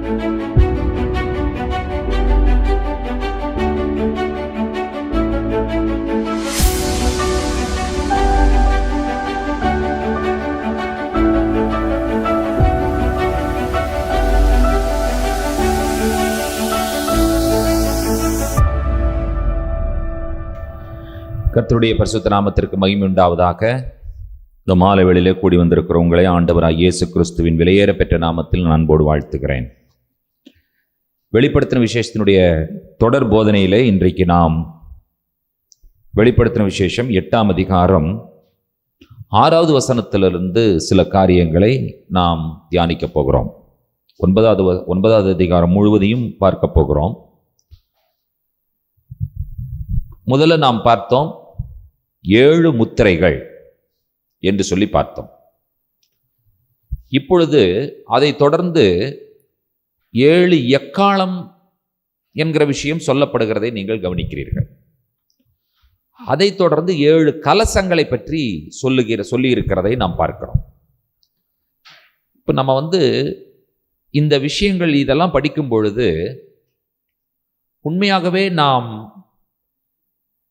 கர்த்தருடைய பரிசுத்த நாமத்திற்கு மகிமை உண்டாவதாக. இந்த மாலை வேளையிலே கூடி வந்திருக்கிற உங்களை ஆண்டவராகிய இயேசு கிறிஸ்துவின் விலையேற பெற்ற நாமத்தில் நான் அன்போடு வாழ்த்துகிறேன். வெளிப்படுத்தின விசேஷத்தினுடைய தொடர் போதனையிலே இன்றைக்கு நாம் வெளிப்படுத்தின விசேஷம் 8ஆம் அதிகாரம் 6வது வசனத்திலிருந்து சில காரியங்களை நாம் தியானிக்க போகிறோம். 9வது அதிகாரம் முழுவதையும் பார்க்க போகிறோம். முதல்ல நாம் பார்த்தோம் 7 முத்திரைகள் என்று சொல்லி பார்த்தோம். இப்பொழுது அதை தொடர்ந்து 7 எக்காளம் என்கிற விஷயம் சொல்லப்படுகிறதை நீங்கள் கவனிக்கிறீர்கள். அதை தொடர்ந்து 7 கலசங்களை பற்றி சொல்லி இருக்கிறதை நாம் பார்க்கிறோம். இப்போ நம்ம இந்த விஷயங்கள் இதெல்லாம் படிக்கும் பொழுது உண்மையாகவே நாம்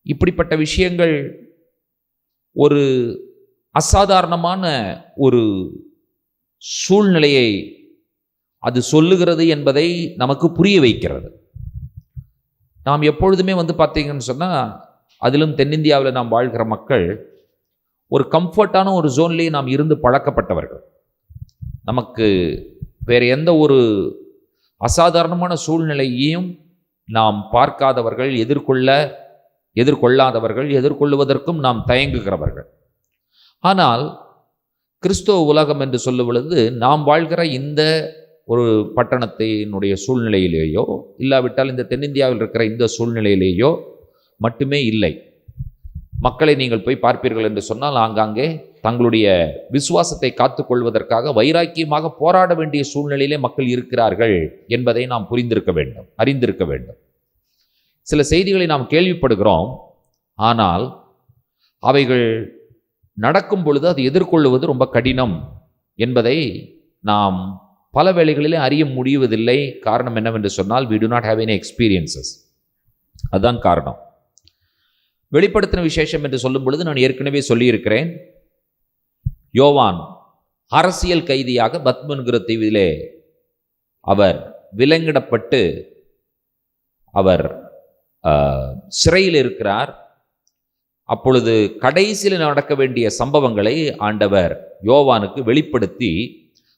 இப்படிப்பட்ட விஷயங்கள் ஒரு அசாதாரணமான ஒரு சூழ்நிலையை அது சொல்லுகிறது என்பதை நமக்கு புரிய வைக்கிறது. நாம் எப்பொழுதுமே பார்த்தீங்கன்னு சொன்னால், அதிலும் தென்னிந்தியாவில் நாம் வாழ்கிற மக்கள் ஒரு கம்ஃபர்ட்டான ஒரு ஜோன்லேயே நாம் இருந்து பழக்கப்பட்டவர்கள். நமக்கு வேறு எந்த ஒரு அசாதாரணமான சூழ்நிலையையும் நாம் பார்க்காதவர்கள், எதிர்கொள்ளாதவர்கள், எதிர்கொள்வதற்கும் நாம் தயங்குகிறவர்கள். ஆனால் கிறிஸ்தவ உலகம் என்று சொல்லும் பொழுது நாம் வாழ்கிற இந்த ஒரு பட்டணத்தினுடைய சூழ்நிலையிலேயோ இல்லாவிட்டால் இந்த தென்னிந்தியாவில் இருக்கிற இந்த சூழ்நிலையிலேயோ மட்டுமே இல்லை. மக்களை நீங்கள் போய் பார்ப்பீர்கள் என்று சொன்னால் ஆங்காங்கே தங்களுடைய விசுவாசத்தை காத்துக்கொள்வதற்காக வைராக்கியமாக போராட வேண்டிய சூழ்நிலையிலே மக்கள் இருக்கிறார்கள் என்பதை நாம் அறிந்திருக்க வேண்டும். சில செய்திகளை நாம் கேள்விப்படுகிறோம், ஆனால் அவைகள் நடக்கும் பொழுது அது எதிர்கொள்வது ரொம்ப கடினம் என்பதை நாம் பல வேளைகளிலே அறிய முடிவதில்லை. காரணம் என்னவென்று சொன்னால், we do not have any experiences. அதுதான் காரணம். வெளிப்படுத்தின விசேஷம் என்று சொல்லும் பொழுது நான் ஏற்கனவே சொல்லியிருக்கிறேன், யோவான் அரசியல் கைதியாக பத்மு என்கிற தீவிலே அவர் விலங்கிடப்பட்டு அவர் சிறையில் இருக்கிறார். அப்பொழுது கடைசியில் நடக்க வேண்டிய சம்பவங்களை ஆண்டவர் யோவானுக்கு வெளிப்படுத்தி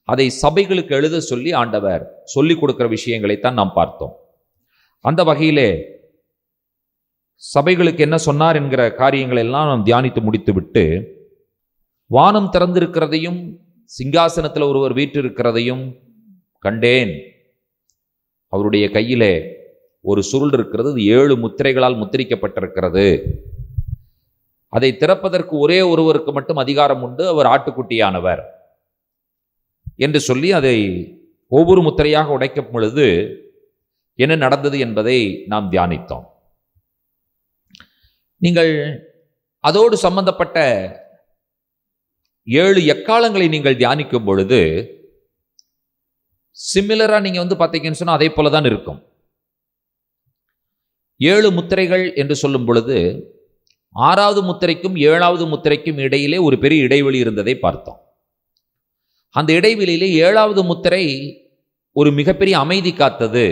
அதை சபைகளுக்கு எழுத சொல்லி ஆண்டவர் சொல்லிக் கொடுக்கிற விஷயங்களைத்தான் நாம் பார்த்தோம். அந்த வகையிலே சபைகளுக்கு என்ன சொன்னார் என்கிற காரியங்களை எல்லாம் நாம் தியானித்து முடித்துவிட்டு, வானம் திறந்திருக்கிறதையும் சிங்காசனத்தில் ஒருவர் வீற்றிருக்கிறதையும் கண்டேன். அவருடைய கையிலே ஒரு சுருள் இருக்கிறது, 7 முத்திரைகளால் முத்திரிக்கப்பட்டிருக்கிறது. அதை திறப்பதற்கு ஒரே ஒருவருக்கு மட்டும் அதிகாரம் உண்டு, அவர் ஆட்டுக்குட்டியானவர் என்று சொல்லி அதை ஒவ்வொரு முத்திரையாக உடைக்கும் பொழுது என்ன நடந்தது என்பதை நாம் தியானித்தோம். நீங்கள் அதோடு சம்பந்தப்பட்ட 7 எக்காலங்களை நீங்கள் தியானிக்கும் பொழுது சிமிலரா நீங்க பார்த்தீங்கன்னு சொன்னா அதே போலதான் இருக்கும். 7 முத்திரைகள் என்று சொல்லும் பொழுது 6வது முத்திரைக்கும் 7வது முத்திரைக்கும் இடையிலே ஒரு பெரிய இடைவெளி இருந்ததை பார்த்தோம். அந்த இடைவெளியிலே 7வது முத்திரை ஒரு மிகப்பெரிய அமைதி காத்தது.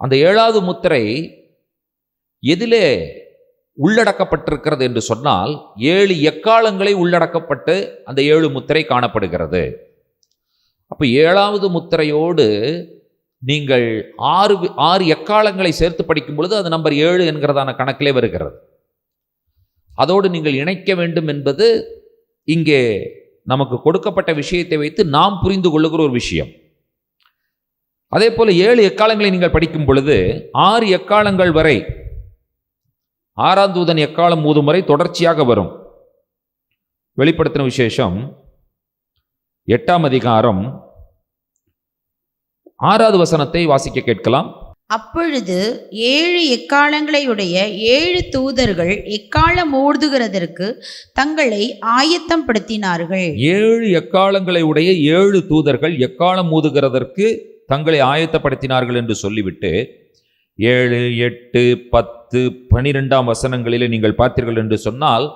அந்த 7வது முத்திரை எதிலே உள்ளடக்கப்பட்டிருக்கிறது என்று சொன்னால், 7 எக்காலங்களை உள்ளடக்கப்பட்டு அந்த 7 முத்திரை காணப்படுகிறது. அப்போ 7வது முத்திரையோடு நீங்கள் 6 எக்காலங்களை சேர்த்து படிக்கும் பொழுது அது நம்பர் 7 என்கிறதான கணக்கிலே வருகிறது. அதோடு நீங்கள் இணைக்க வேண்டும் என்பது இங்கே நமக்கு கொடுக்கப்பட்ட விஷயத்தை வைத்து நாம் புரிந்து கொள்ளுகிற ஒரு விஷயம். அதே போல 7 எக்காலங்களை நீங்கள் படிக்கும் பொழுது 6 எக்காலங்கள் வரை 6ஆம் தூதன் எக்காலம் ஊதும் வரை தொடர்ச்சியாக வரும். வெளிப்படுத்தின விசேஷம் 8ஆம் அதிகாரம் 6வது வசனத்தை வாசிக்க கேட்கலாம். அப்பொழுது 7 எக்காலங்களையுடைய 7 தூதர்கள் எக்காலம் ஊதுகிறதற்கு தங்களை ஆயத்தம் படுத்தினார்கள். 7 எக்காலங்களை உடைய 7 தூதர்கள் எக்காலம் ஊதுகிறதற்கு தங்களை ஆயத்தப்படுத்தினார்கள் என்று சொல்லிவிட்டு 7, 8, 10, 12 வசனங்களிலே நீங்கள் பார்த்தீர்கள் என்று சொன்னால்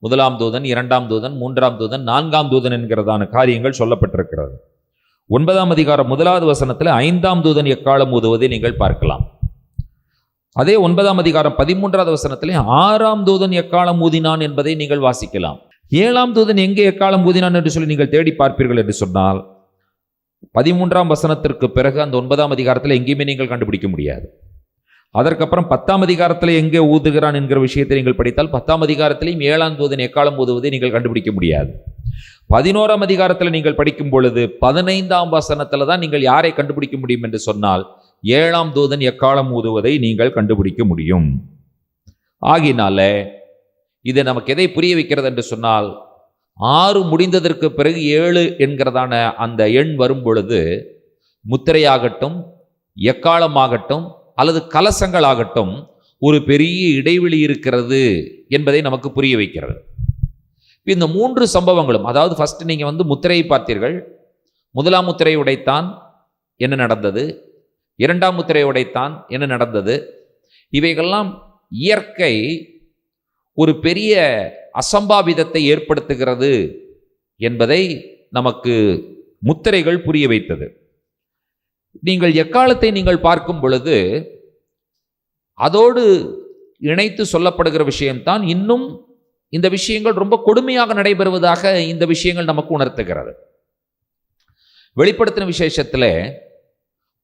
1ஆம் தூதன், 2ஆம் தூதன், 3ஆம் தூதன், 4ஆம் தூதன் என்கிறதான காரியங்கள் சொல்லப்பட்டிருக்கிறது. 9ஆம் அதிகாரம் 1வது வசனத்தில் 5ஆம் தூதன் எக்காலம் ஊதுவதை நீங்கள் பார்க்கலாம். அதே 9ஆம் அதிகாரம் 13வது வசனத்திலே 6ஆம் தூதன் எக்காலம் ஊதினான் என்பதை நீங்கள் வாசிக்கலாம். 7ஆம் தூதன் எங்கே எக்காலம் ஊதினான் என்று சொல்லி நீங்கள் தேடி பார்ப்பீர்கள் என்று சொன்னால் 13ஆம் வசனத்திற்கு பிறகு அந்த 9ஆம் அதிகாரத்தில் எங்கேயுமே நீங்கள் கண்டுபிடிக்க முடியாது. அதற்கப்புறம் 10ஆம் அதிகாரத்தில் எங்கே ஊதுகிறான் என்கிற விஷயத்தை நீங்கள் படித்தால் 10ஆம் அதிகாரத்திலையும் 7ஆம் தூதன் எக்காலம் ஊதுவதை நீங்கள் கண்டுபிடிக்க முடியாது. 11ஆம் அதிகாரத்தில் நீங்கள் படிக்கும் பொழுது 15ஆம் வசனத்தில் தான் நீங்கள் யாரை கண்டுபிடிக்க முடியும் என்று சொன்னால் 7ஆம் தூதன் எக்காலம் ஊதுவதை நீங்கள் கண்டுபிடிக்க முடியும். ஆகினால இது நமக்கு எதை புரிய வைக்கிறது என்று சொன்னால் 6 முடிந்ததற்கு பிறகு 7 என்கிறதான அந்த எண் வரும் பொழுது முத்திரையாகட்டும், எக்காலமாகட்டும் அல்லது கலசங்களாகட்டும் ஒரு பெரிய இடைவெளி இருக்கிறது என்பதை நமக்கு புரிய வைக்கிறது. இந்த 3 சம்பவங்களும், அதாவது ஃபர்ஸ்ட் நீங்கள் முத்திரையை பார்த்தீர்கள். 1ஆம் முத்திரை உடைத்தான், என்ன நடந்தது? 2ஆம் முத்திரை உடைத்தான், என்ன நடந்தது? இவைகள்லாம் இயற்கை ஒரு பெரிய அசம்பாவிதத்தை ஏற்படுத்துகிறது என்பதை நமக்கு முத்திரைகள் புரிய வைத்தது. நீங்கள் எக்காலத்தை நீங்கள் பார்க்கும் பொழுது அதோடு இணைத்து சொல்லப்படுகிற விஷயம்தான் இன்னும் இந்த விஷயங்கள் ரொம்ப கொடுமையாக நடைபெறுவதாக இந்த விஷயங்கள் நமக்கு உணர்த்துகிறது. வெளிப்படுத்தின விசேஷத்தில்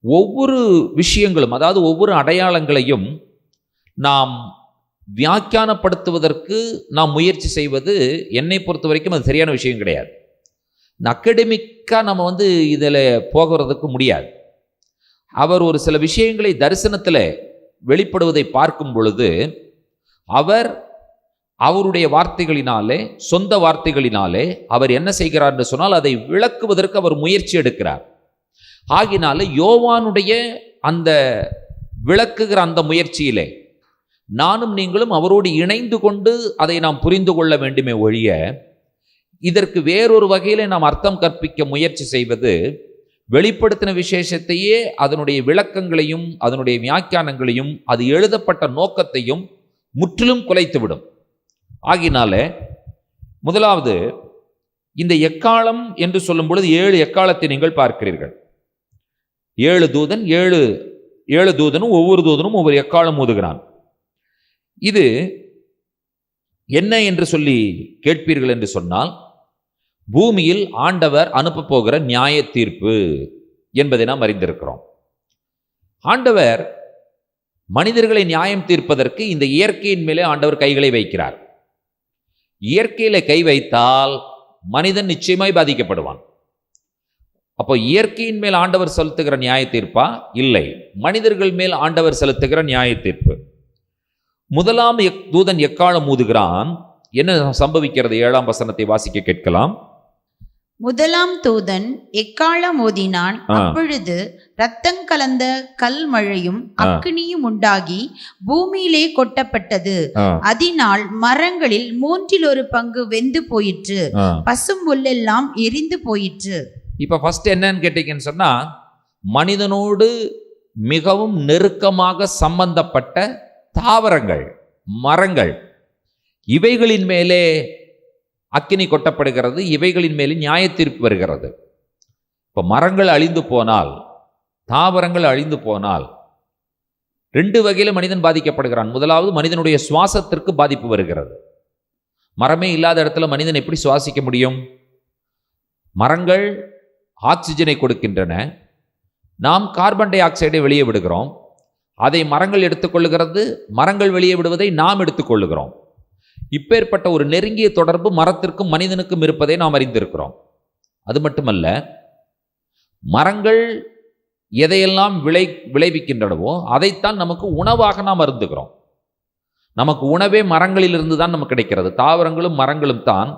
ஒவ்வொரு விஷயங்களும், அதாவது ஒவ்வொரு அடையாளங்களையும் நாம் வியாக்கியானப்படுத்துவதற்கு நாம் முயற்சி செய்வது என்னை பொறுத்த வரைக்கும் அது சரியான விஷயம் கிடையாது. அகடமிக்காக நம்ம இதில் போகிறதுக்கு முடியாது. அவர் ஒரு சில விஷயங்களை தரிசனத்தில் வெளிப்படுவதை பார்க்கும் பொழுது அவருடைய வார்த்தைகளினாலே, சொந்த வார்த்தைகளினாலே அவர் என்ன செய்கிறார் என்று சொன்னால் அதை விளக்குவதற்கு அவர் முயற்சி எடுக்கிறார். ஆகினால யோவானுடைய அந்த விளக்குகிற அந்த முயற்சியிலே நானும் நீங்களும் அவரோடு இணைந்து கொண்டு அதை நாம் புரிந்து கொள்ள வேண்டுமே ஒழிய இதற்கு வேறொரு வகையிலே நாம் அர்த்தம் கற்பிக்க முயற்சி செய்வது வெளிப்படுத்தின விசேஷத்தையே அதனுடைய விளக்கங்களையும் அதனுடைய வியாக்கியானங்களையும் அது எழுதப்பட்ட நோக்கத்தையும் முற்றிலும் குலைத்துவிடும். ஆகினால முதலாவது இந்த எக்காலம் என்று சொல்லும் பொழுது 7 எக்காலத்தை நீங்கள் பார்க்கிறீர்கள். 7 தூதன், 7 தூதனும் ஒவ்வொரு தூதனும் ஒவ்வொரு எக்காலம் ஊதுகிறான். இது என்ன என்று சொல்லி கேட்பீர்கள் என்று சொன்னால் பூமியில் ஆண்டவர் அனுப்ப போகிற நியாய தீர்ப்பு என்பதை நாம் அறிந்திருக்கிறோம். ஆண்டவர் மனிதர்களை நியாயம் தீர்ப்பதற்கு இந்த இயற்கையின் மேலே ஆண்டவர் கைகளை வைக்கிறார். இயற்கையில கை வைத்தால் மனிதன் நிச்சயமாய் பாதிக்கப்படுவான். அப்போ இயற்கையின் மேல் ஆண்டவர் செலுத்துகிற நியாய தீர்ப்பா? இல்லை, மனிதர்கள் மேல் ஆண்டவர் செலுத்துகிற நியாய தீர்ப்பு. 1ஆம் தூதன் எக்காலம் ஊதுகிறான். என்ன சம்பவிக்கிறது? 7ஆம் வசனத்தை வாசிக்க கேட்கலாம். 1ஆம் தூதன் எக்காலம் ஊதினான். அப்பொழுது இரத்தம் கலந்த கல் மழையும் அக்கினியும் உண்டாகி பூமியிலே கொட்டப்பட்டது. அதனால் மரங்களில் 1/3 பங்கு வெந்து போயிற்று, பசும் புல்லெல்லாம் எரிந்து போயிற்று. இப்ப ஃபர்ஸ்ட் என்னன்னு கேட்டீங்கன்னு சொன்னா மனிதனோடு மிகவும் நெருக்கமாக சம்பந்தப்பட்ட தாவரங்கள், மரங்கள், இவைகளின் மேலே அக்கினி கொட்டப்படுகிறது, இவைகளின் மேலே நியாய தீர்ப்பு வருகிறது. இப்போ மரங்கள் அழிந்து போனால், தாவரங்கள் அழிந்து போனால் 2 வகையில் மனிதன் பாதிக்கப்படுகிறான். முதலாவது மனிதனுடைய சுவாசத்திற்கு பாதிப்பு வருகிறது. மரமே இல்லாத இடத்துல மனிதன் எப்படி சுவாசிக்க முடியும்? மரங்கள் ஆக்சிஜனை கொடுக்கின்றன, நாம் கார்பன் டை ஆக்சைடை வெளியே விடுகிறோம். அதை மரங்கள் எடுத்துக்கொள்ளுகிறது, மரங்கள் வெளியே விடுவதை நாம் எடுத்துக்கொள்ளுகிறோம். இப்பேற்பட்ட ஒரு நெருங்கிய தொடர்பு மரத்திற்கும் மனிதனுக்கும் இருப்பதை நாம் அறிந்திருக்கிறோம். அது மட்டுமல்ல, மரங்கள் எதையெல்லாம் விளைவிக்கின்றனவோ அதைத்தான் நமக்கு உணவாக நாம் அருந்துகிறோம். நமக்கு உணவே மரங்களிலிருந்து தான் நமக்கு கிடைக்கிறது. தாவரங்களும் மரங்களும் தான்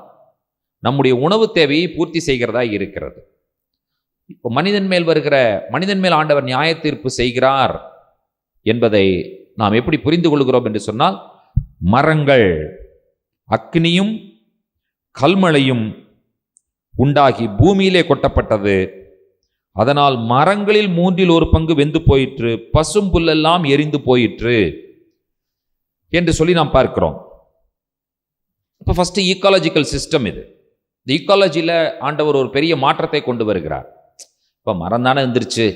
நம்முடைய உணவு தேவையை பூர்த்தி செய்கிறதா இருக்கிறது. இப்போ மனிதன் மேல் ஆண்டவர் நியாய தீர்ப்பு செய்கிறார் என்பதை நாம் எப்படி புரிந்து கொள்கிறோம் என்று சொன்னால், மரங்கள் அக்னியும் கல்மழையும் உண்டாகி பூமியிலே கொட்டப்பட்டது. அதனால் மரங்களில் 1/3 வெந்து போயிற்று, பசும் புல்லெல்லாம் எரிந்து போயிற்று என்று சொல்லி நாம் பார்க்கிறோம். இப்போ ஃபர்ஸ்ட் ஈக்காலஜிக்கல் சிஸ்டம் இது. இந்த ஈக்காலஜியில் ஆண்டவர் ஒரு பெரிய மாற்றத்தை கொண்டு வருகிறார். இப்போ மரம் தானே இருந்துருச்சு,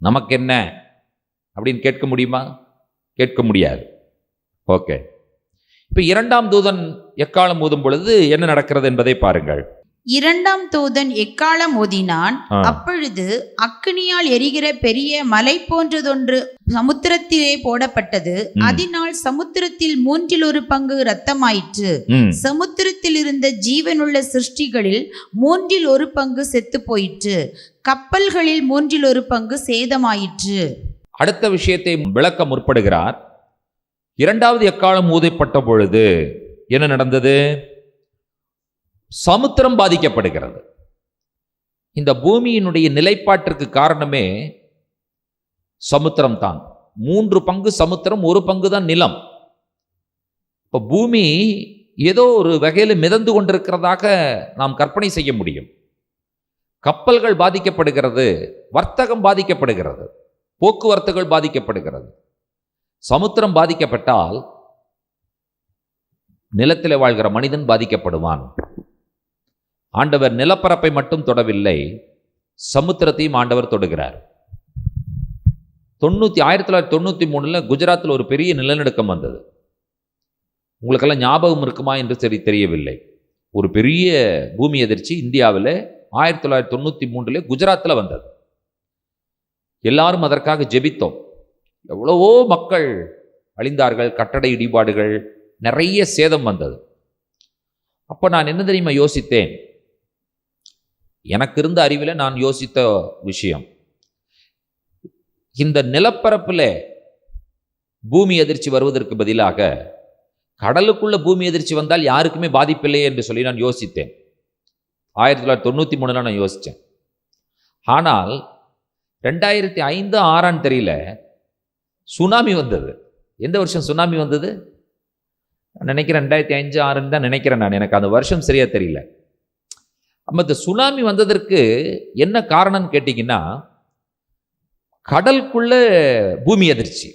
நமக்கு என்ன அப்படின்னு கேட்க முடியுமா? கேட்க முடியாது. ஓகே, இப்போ 2ஆம் தூதன் எக்காலம் ஊதும் பொழுது என்ன நடக்கிறது என்பதை பாருங்கள். 2ஆம் தூதன் எக்காலம் ஊதினான். அப்பொழுது அக்கினியால் எரிகிற பெரிய மலை போன்றதொன்று சமுத்திரத்திலே போடப்பட்டது. அதனால் சமுத்திரத்தில் 1/3 இரத்தமாயிற்று. சமுத்திரத்தில் இருந்த ஜீவனுள்ள சிருஷ்டிகளில் 1/3 செத்து போயிற்று. கப்பல்களில் 1/3 சேதமாயிற்று. அடுத்த விஷயத்தை விளக்க முற்படுகிறார். 2வது எக்காலம் ஊதப்பட்ட பொழுது என்ன நடந்தது? சமுத்திரம் பாதிக்கப்படுகிறது. இந்த பூமியினுடைய நிலைப்பாட்டிற்கு காரணமே சமுத்திரம் தான். 3 சமுத்திரம், 1 தான் நிலம். இப்போ பூமி ஏதோ ஒரு வகையில் மிதந்து கொண்டிருக்கிறதாக நாம் கற்பனை செய்ய முடியும். கப்பல்கள் பாதிக்கப்படுகிறது, வர்த்தகம் பாதிக்கப்படுகிறது, போக்குவரத்துகள் பாதிக்கப்படுகிறது. சமுத்திரம் பாதிக்கப்பட்டால் நிலத்தில் வாழ்கிற மனிதன் பாதிக்கப்படுவான். ஆண்டவர் நிலப்பரப்பை மட்டும் தொடவில்லை, சமுத்திரத்தையும் ஆண்டவர் தொடுகிறார். 1993 குஜராத்தில் ஒரு பெரிய நிலநடுக்கம் வந்தது. உங்களுக்கெல்லாம் ஞாபகம் இருக்குமா என்று சரி தெரியவில்லை. ஒரு பெரிய பூமி எதிர்ச்சி இந்தியாவில் 1993 குஜராத்தில் வந்தது. எல்லாரும் அதற்காக ஜெபித்தோம். எவ்வளவோ மக்கள் அழிந்தார்கள், கட்டட இடிபாடுகள், நிறைய சேதம் வந்தது. அப்போ நான் என்ன தெரியுமா யோசித்தேன்? எனக்கு இருந்த அறிவில் நான் யோசித்த விஷயம், இந்த நிலப்பரப்பில் பூமி எதிர்ச்சி வருவதற்கு பதிலாக கடலுக்குள்ள பூமி எதிர்ச்சி வந்தால் யாருக்குமே பாதிப்பில்லையே என்று சொல்லி நான் யோசித்தேன். 1993 நான் யோசித்தேன். ஆனால் 2005-6 தெரியல, சுனாமி வந்தது. எந்த வருஷம் சுனாமி வந்தது? நினைக்கிறேன் 2005-6 தான் நினைக்கிறேன் நான். எனக்கு அந்த வருஷம் சரியா தெரியல. அப்போ இந்த சுனாமி வந்ததற்கு என்ன காரணம்னு கேட்டிங்கன்னா, கடலுக்குள்ள பூமி எதிர்ச்சி.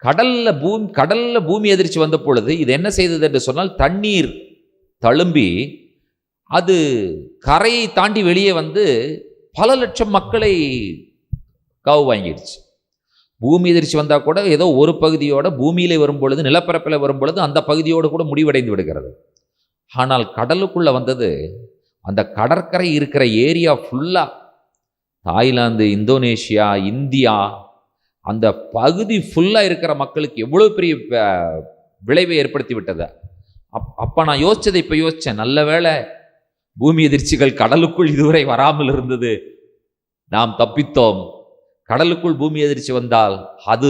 கடல்ல பூமி எதிர்ச்சி வந்த பொழுது இது என்ன செய்தது என்று சொன்னால், தண்ணீர் தழும்பி அது கரையை தாண்டி வெளியே வந்து பல லட்சம் மக்களை காவு வாங்கிடுச்சு. பூமி எதிர்ச்சி வந்தால் கூட ஏதோ ஒரு பகுதியோட பூமியிலே வரும் பொழுது, நிலப்பரப்பில் வரும் பொழுது அந்த பகுதியோடு கூட முடிவடைந்து விடுகிறது. ஆனால் கடலுக்குள்ள வந்தது, அந்த கடற்கரை இருக்கிற ஏரியா ஃபுல்லாக, தாய்லாந்து, இந்தோனேஷியா, இந்தியா, அந்த பகுதி ஃபுல்லாக இருக்கிற மக்களுக்கு எவ்வளோ பெரிய விளைவை ஏற்படுத்தி விட்டது. அப்போ நான் யோசித்ததை இப்போ யோசித்தேன், நல்ல வேளை பூமி எதிர்ச்சிகள் கடலுக்குள் இதுவரை வராமல் இருந்தது, நாம் தப்பித்தோம். கடலுக்குள் பூமி எதிர்ச்சி வந்தால் அது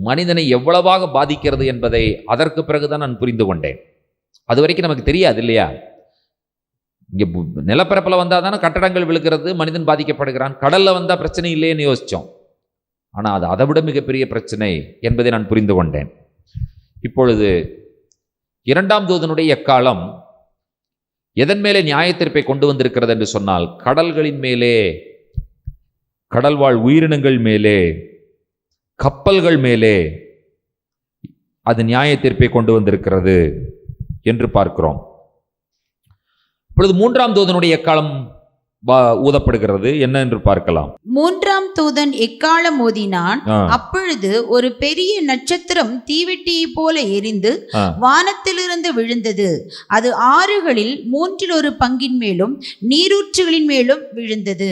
மனிதனை எவ்வளவாக பாதிக்கிறது என்பதை அதற்கு பிறகுதான் நான் புரிந்து கொண்டேன். அது வரைக்கும் நமக்கு தெரியாது இல்லையா? இங்கே நிலப்பரப்பில் வந்தால் தானே கட்டடங்கள் விழுகிறது, மனிதன் பாதிக்கப்படுகிறான். கடலில் வந்தால் பிரச்சனை இல்லைன்னு யோசித்தோம். ஆனால் அது அதை விட மிகப்பெரிய பிரச்சனை என்பதை நான் புரிந்து கொண்டேன். இப்பொழுது 2ஆம் தூதனுடைய எக்காலம் எதன் மேலே நியாயத்தீர்ப்பை கொண்டு வந்திருக்கிறது என்று சொன்னால், கடல்களின் மேலே, கடல்வாழ் உயிரினங்கள் மேலே, கப்பல்கள் மேலே அது நியாயத்தீர்ப்பை கொண்டு வந்திருக்கிறது என்று பார்க்கிறோம். இப்பொழுது 3ஆம் தூதனுடைய எக்காலம் ஊதப்படுகிறது. என்ன என்று பார்க்கலாம். 3ஆம் தூதன் எக்காலம் ஊதினான். அப்பொழுது ஒரு பெரிய நட்சத்திரம் தீவெட்டியை போல எரிந்து வானத்திலிருந்து விழுந்தது. அது ஆறுகளில் 1/3 மேலும் நீரூற்றுகளின் மேலும் விழுந்தது.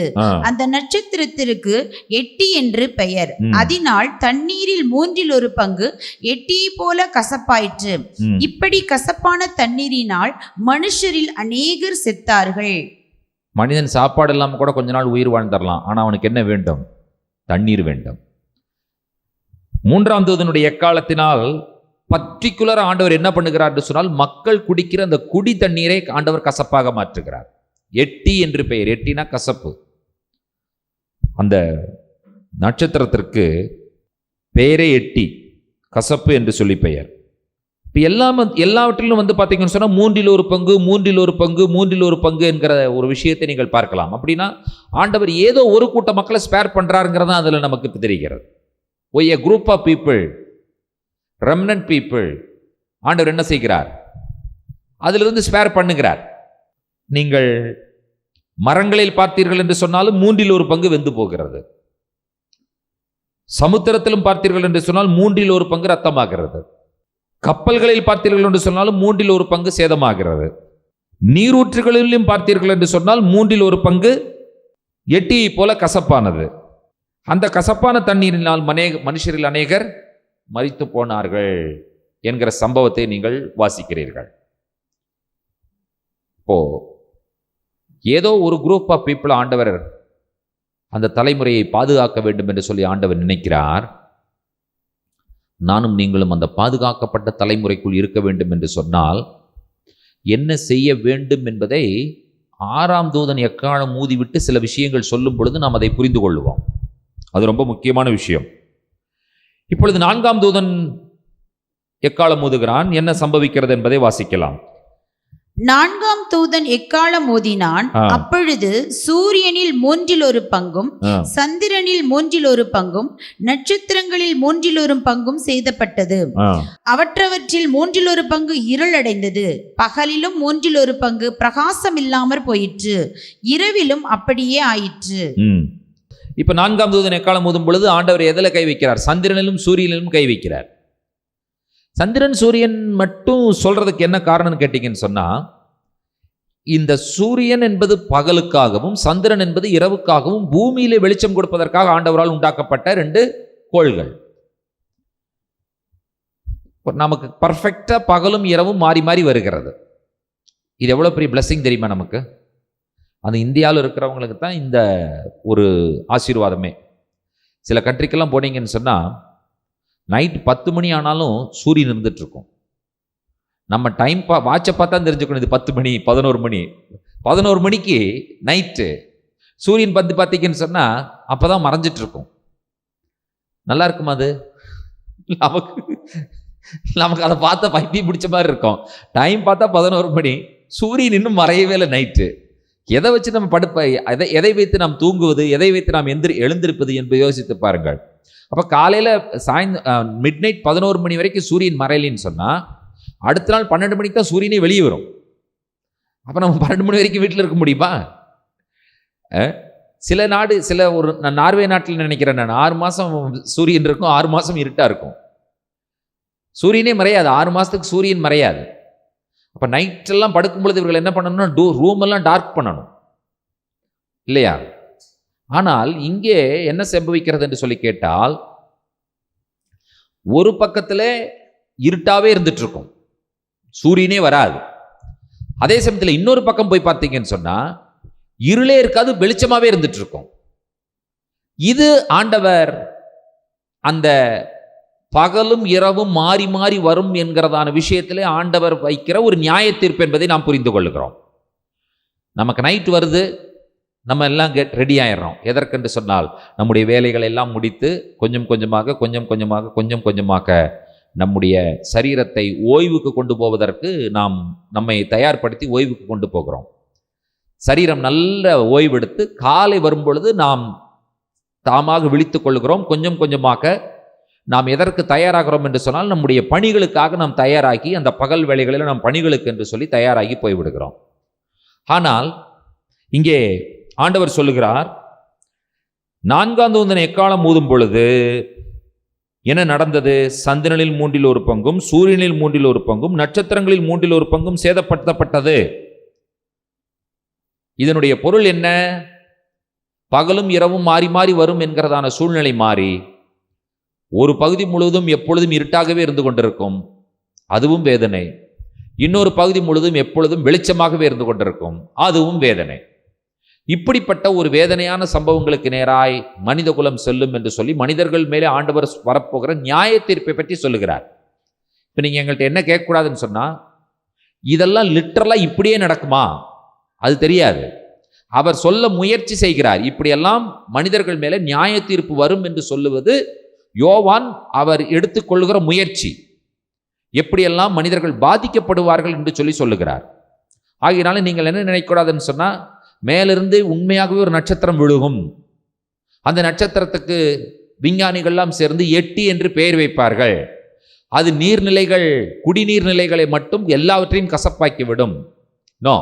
அந்த நட்சத்திரத்திற்கு எட்டி என்று பெயர். அதனால் தண்ணீரில் 1/3 எட்டியை போல கசப்பாயிற்று. இப்படி கசப்பான தண்ணீரினால் மனுஷரில் அநேகர் செத்தார்கள். மனிதன் சாப்பாடு இல்லாமல் கூட கொஞ்ச நாள் உயிர் வாழ்ந்துடலாம். ஆனால் அவனுக்கு என்ன வேண்டும்? தண்ணீர் வேண்டும். 3ஆம் தூதனுடைய எக்காலத்தினால் பர்டிகுலர் ஆண்டவர் என்ன பண்ணுகிறார் என்று சொன்னால், மக்கள் குடிக்கிற அந்த குடி தண்ணீரை ஆண்டவர் கசப்பாக மாற்றுகிறார். எட்டி என்று பெயர். எட்டினா கசப்பு. அந்த நட்சத்திரத்திற்கு பெயரே எட்டி, கசப்பு என்று சொல்லி பெயர். இப்போ எல்லாவற்றிலும் பார்த்தீங்கன்னு சொன்னால் மூன்றில் ஒரு பங்கு என்கிற ஒரு விஷயத்தை நீங்கள் பார்க்கலாம். அப்படின்னா ஆண்டவர் ஏதோ ஒரு கூட்ட மக்களை ஸ்பேர் பண்ணுறாருங்கிறது தான் அதில் நமக்கு இப்போ தெரிகிறது. a group of people, remnant people, ஆண்டவர் என்ன செய்கிறார்? அதிலிருந்து ஸ்பேர் பண்ணுகிறார். நீங்கள் மரங்களில் பார்த்தீர்கள் என்று சொன்னாலும் மூன்றில் ஒரு பங்கு வெந்து போகிறது. சமுத்திரத்திலும் பார்த்தீர்கள் என்று சொன்னால் மூன்றில் ஒரு பங்கு ரத்தமாகிறது. கப்பல்களில் பார்த்தீர்கள் என்று சொன்னாலும் மூன்றில் ஒரு பங்கு சேதமாகிறது. நீரூற்றுகளிலும் பார்த்தீர்கள் என்று சொன்னால் மூன்றில் ஒரு பங்கு எட்டியை போல கசப்பானது. அந்த கசப்பான தண்ணீரினால் மனுஷரில் அநேகர் மரித்து போனார்கள் என்கிற சம்பவத்தை நீங்கள் வாசிக்கிறீர்கள். இப்போ ஏதோ ஒரு குரூப் ஆஃப் பீப்புள் ஆண்டவர் அந்த தலைமுறையை பாதுகாக்க வேண்டும் என்று சொல்லி ஆண்டவர் நினைக்கிறார். நானும் நீங்களும் அந்த பாதுகாக்கப்பட்ட தலைமுறைக்குள் இருக்க வேண்டும் என்று சொன்னால் என்ன செய்ய வேண்டும் என்பதை 6ஆம் தூதன் எக்காலம் ஊதிவிட்டு சில விஷயங்கள் சொல்லும் பொழுது நாம் அதை புரிந்து கொள்வோம். அது ரொம்ப முக்கியமான விஷயம். இப்பொழுது 4ஆம் தூதன் எக்காலம் ஊதுகிறான். என்ன சம்பவிக்கிறது என்பதை வாசிக்கலாம். 4ஆம் தூதன் எக்காலம் ஊதினான். அப்பொழுது சூரியனில் மூன்றில் ஒரு பங்கும், சந்திரனில் மூன்றில் ஒரு பங்கும், நட்சத்திரங்களில் மூன்றில் ஒரு பங்கும் சேதப்பட்டது. அவற்றவற்றில் மூன்றில் ஒரு பங்கு இருளடைந்தது. பகலிலும் மூன்றில் ஒரு பங்கு பிரகாசம் இல்லாமற் போயிற்று. இரவிலும் அப்படியே ஆயிற்று. இப்ப 4ஆம் தூதன் எக்காலம் ஊதும் பொழுது ஆண்டவர் எதில் கை வைக்கிறார்? சந்திரனிலும் சூரியனிலும் கை வைக்கிறார். சந்திரன் சூரியன் மட்டும் சொல்றதுக்கு என்ன காரணம்னு கேட்டீங்கன்னு சொன்னா, இந்த சூரியன் என்பது பகலுக்காகவும் சந்திரன் என்பது இரவுக்காகவும் பூமியிலே வெளிச்சம் கொடுப்பதற்காக ஆண்டவரால் உண்டாக்கப்பட்ட 2 கோள்கள். நமக்கு பர்ஃபெக்டா பகலும் இரவும் மாறி மாறி வருகிறது. இது எவ்வளவு பெரிய பிளஸிங் தெரியுமா நமக்கு? அந்த இந்தியாவில் இருக்கிறவங்களுக்கு தான் இந்த ஒரு ஆசீர்வாதமே. சில கண்ட்ரிக்கெல்லாம் போனீங்கன்னு சொன்னால் நைட்டு 10 மணி ஆனாலும் சூரியன் இருந்துட்டு இருக்கும். நம்ம டைம் வாட்சை பார்த்தா தெரிஞ்சுக்கணும் இது 10 மணி 11 மணி. 11 மணிக்கு நைட்டு சூரியன் பார்த்தீங்கன்னு சொன்னால் அப்போ தான் மறைஞ்சிட்டு இருக்கும். நல்லா இருக்குமா அது? நமக்கு அதை பார்த்தா பைத்தியம் பிடிச்ச மாதிரி இருக்கும். டைம் பார்த்தா 11 மணி, சூரியன் இன்னும் மறையவே இல்லை நைட்டு. எதை வச்சு நம்ம எதை வைத்து நாம் தூங்குவது, எதை வைத்து நாம் எழுந்திருப்பது என்பதை யோசித்து பாருங்கள். அப்போ காலையில் மிட் நைட் 11 மணி வரைக்கும் சூரியன் மறையலின்னு சொன்னால் அடுத்த நாள் 12 மணிக்கு தான் சூரியனே வெளியே வரும். அப்போ நம்ம 12 மணி வரைக்கும் வீட்டில் இருக்க முடியுமா? சில ஒரு நான் நார்வே நாட்டில் நினைக்கிறேன், நான் 6 மாதம் சூரியன் இருக்கும், 6 மாதம் இருட்டாக இருக்கும். சூரியனே மறையாது, 6 மாதத்துக்கு சூரியன் மறையாது. அப்போ நைட்டெல்லாம் படுக்கும் பொழுது இவர்கள் என்ன பண்ணணும்னா ரூம் எல்லாம் டார்க் பண்ணணும் இல்லையா? ஆனால் இங்கே என்ன சம்பவிக்கிறது என்று சொல்லி கேட்டால், ஒரு பக்கத்தில் இருட்டாவே இருந்துட்டு இருக்கும், சூரியனே வராது. அதே சமயத்தில் இன்னொரு பக்கம் போய் பார்த்தீங்கன்னு சொன்னா இருளே இருக்காது, வெளிச்சமாவே இருந்துட்டு இருக்கும். இது ஆண்டவர் அந்த பகலும் இரவும் மாறி மாறி வரும் என்கிறதான விஷயத்திலே ஆண்டவர் வைக்கிற ஒரு நியாய தீர்ப்பு என்பதை நாம் புரிந்து கொள்ளுகிறோம். நமக்கு நைட் வருது, நம்ம எல்லாம் ரெடி ஆயிடுறோம். எதற்கென்று சொன்னால் நம்முடைய வேலைகளை எல்லாம் முடித்து கொஞ்சம் கொஞ்சமாக நம்முடைய சரீரத்தை ஓய்வுக்கு கொண்டு போவதற்கு நாம் நம்மை தயார்படுத்தி ஓய்வுக்கு கொண்டு போகிறோம். சரீரம் நல்ல ஓய்வெடுத்து காலை வரும்பொழுது நாம் தாமாக விழித்து கொள்கிறோம். கொஞ்சமாக நாம் எதற்கு தயாராகிறோம் என்று சொன்னால் நம்முடைய பணிகளுக்காக நாம் தயாராகி அந்த பகல் வேளைகளில் நாம் பணிகளுக்கு என்று சொல்லி தயாராகி போய்விடுகிறோம். ஆனால் இங்கே ஆண்டவர் சொல்லுகிறார், 4ஆம் தூதன் எக்காலம் ஊதும் பொழுது என்ன நடந்தது? சந்திரனில் 3 ஒரு பங்கும், சூரியனில் 3 ஒரு பங்கும், நட்சத்திரங்களில் 3 ஒரு பங்கும் சேதப்படுத்தப்பட்டது. இதனுடைய பொருள் என்ன? பகலும் இரவும் மாறி மாறி வரும் என்கிறதான சூழ்நிலை மாறி ஒரு பகுதி முழுவதும் எப்பொழுதும் இருட்டாகவே இருந்து கொண்டிருக்கும், அதுவும் வேதனை. இன்னொரு பகுதி முழுவதும் எப்பொழுதும் வெளிச்சமாகவே இருந்து கொண்டிருக்கும், அதுவும் வேதனை. இப்படிப்பட்ட ஒரு வேதனையான சம்பவங்களுக்கு நேராய் மனித குலம் செல்லும் என்று சொல்லி மனிதர்கள் மேலே ஆண்டவர் வரப்போகிற நியாய தீர்ப்பை பற்றி சொல்லுகிறார். இப்போ நீங்கள் எங்கள்கிட்ட என்ன கேட்கக்கூடாதுன்னு சொன்னால், இதெல்லாம் லிட்டரலாக இப்படியே நடக்குமா? அது தெரியாது. அவர் சொல்ல முயற்சி செய்கிறார். இப்படியெல்லாம் மனிதர்கள் மேலே நியாய தீர்ப்பு வரும் என்று சொல்லுவது யோவான் அவர் எடுத்துக்கொள்ளுகிற முயற்சி. எப்படியெல்லாம் மனிதர்கள் பாதிக்கப்படுவார்கள் என்று சொல்லுகிறார். ஆகையினால நீங்கள் என்ன நினைக்கூடாதுன்னு சொன்னா, மேலிருந்து உண்மையாகவே ஒரு நட்சத்திரம் விழுகும், அந்த நட்சத்திரத்துக்கு விஞ்ஞானிகள்லாம் சேர்ந்து எட்டி என்று பெயர் வைப்பார்கள், அது நீர்நிலைகள் குடிநீர் நிலைகளை மட்டும் எல்லாவற்றையும் கசப்பாக்கிவிடும். நோ,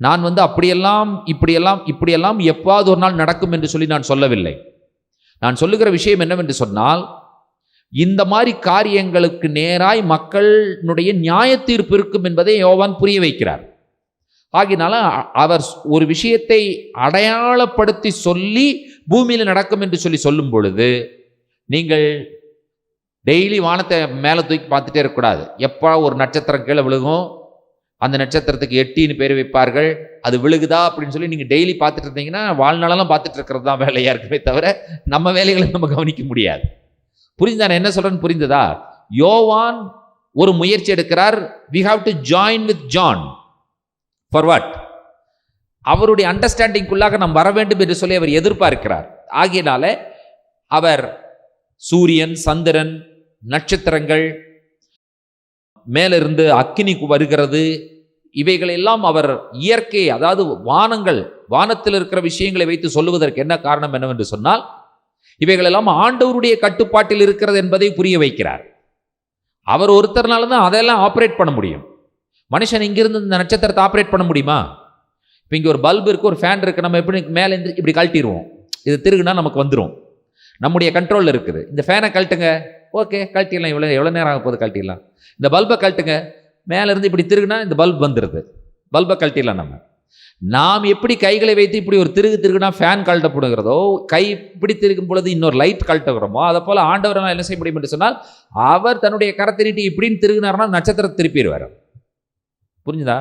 நான் அப்படியெல்லாம் இப்படியெல்லாம் எப்பாவது ஒரு நாள் நடக்கும் என்று சொல்லி நான் சொல்லவில்லை. நான் சொல்லுகிற விஷயம் என்னவென்று சொன்னால், இந்த மாதிரி காரியங்களுக்கு நேராய் மக்களுடைய நியாய தீர்ப்பு இருக்கும் என்பதை யோவான் புரிய வைக்கிறார். ஆகினால அவர் ஒரு விஷயத்தை அடையாளப்படுத்தி சொல்லி பூமியில் நடக்கும் என்று சொல்லும் பொழுது, நீங்கள் டெய்லி வானத்தை மேலே தூக்கி பார்த்துட்டே இருக்கக்கூடாது. எப்போ ஒரு நட்சத்திரம் கீழே விழுகும், அந்த நட்சத்திரத்துக்கு எட்டின்னு பேர் வைப்பார்கள், அது விழுகுதா அப்படின்னு சொல்லி நீங்கள் டெய்லி பார்த்துட்டு இருந்தீங்கன்னா வாழ்நாளெல்லாம் பார்த்துட்டு இருக்கிறது தான் வேலையாக இருக்குமே தவிர நம்ம வேலைகளை நம்ம கவனிக்க முடியாது. புரிஞ்சா நான் என்ன சொல்றேன்னு புரிந்ததா? யோவான் ஒரு முயற்சி எடுக்கிறார். we have to join with John for what? அவருடைய அண்டர்ஸ்டாண்டிங்குள்ளாக நாம் வர வேண்டும் என்று சொல்லி அவர் எதிர்பார்க்கிறார். ஆகையினால அவர் சூரியன், சந்திரன், நட்சத்திரங்கள், மேலிருந்து அக்கினி வருகிறது, இவைகளெல்லாம் அவர் இயற்கை, அதாவது வானங்கள், வானத்தில் இருக்கிற விஷயங்களை வைத்து சொல்லுவதற்கு என்ன காரணம் என்னவென்று சொன்னால், இவைகளெல்லாம் ஆண்டவருடைய கட்டுப்பாட்டில் இருக்கிறது என்பதை புரிய வைக்கிறார். அவர் ஒருத்தர்னால தான் அதெல்லாம் ஆப்ரேட் பண்ண முடியும். மனுஷன் இங்கிருந்து இந்த நட்சத்திரத்தை ஆப்ரேட் பண்ண முடியுமா? இப்போ இங்கே ஒரு பல்பு இருக்குது, ஒரு ஃபேன் இருக்குது, நம்ம எப்படி மேலே இருந்து இப்படி கழட்டிடுவோம், இது திருகுனா நமக்கு வந்துடும், நம்முடைய கண்ட்ரோலில் இருக்குது. இந்த ஃபேனை கழட்டுங்க, ஓகே கழட்டிடலாம், எவ்வளோ நேரம் ஆக போது கழட்டிடலாம். இந்த பல்பை கழட்டுங்க, மேலேருந்து இப்படி திருகுனா இந்த பல்ப் வந்துடுது, பல்பை கழட்டிடலாம். நாம் எப்படி கைகளை வைத்து இப்படி ஒரு திருகுனா ஃபேன் கழட்டப்படுகிறதோ, கை இப்படி திருக்கும் பொழுது இன்னொரு லைட் கழட்டுகிறோமோ, அதை போல் ஆண்டவரால் என்ன செய்ய முடியும் என்று சொன்னால், அவர் தன்னுடைய கரத்தை நீட்டி இப்படின்னு திருகுனார்னா நட்சத்திரத்தை திருப்பிடுவார். புரிஞ்சுதா?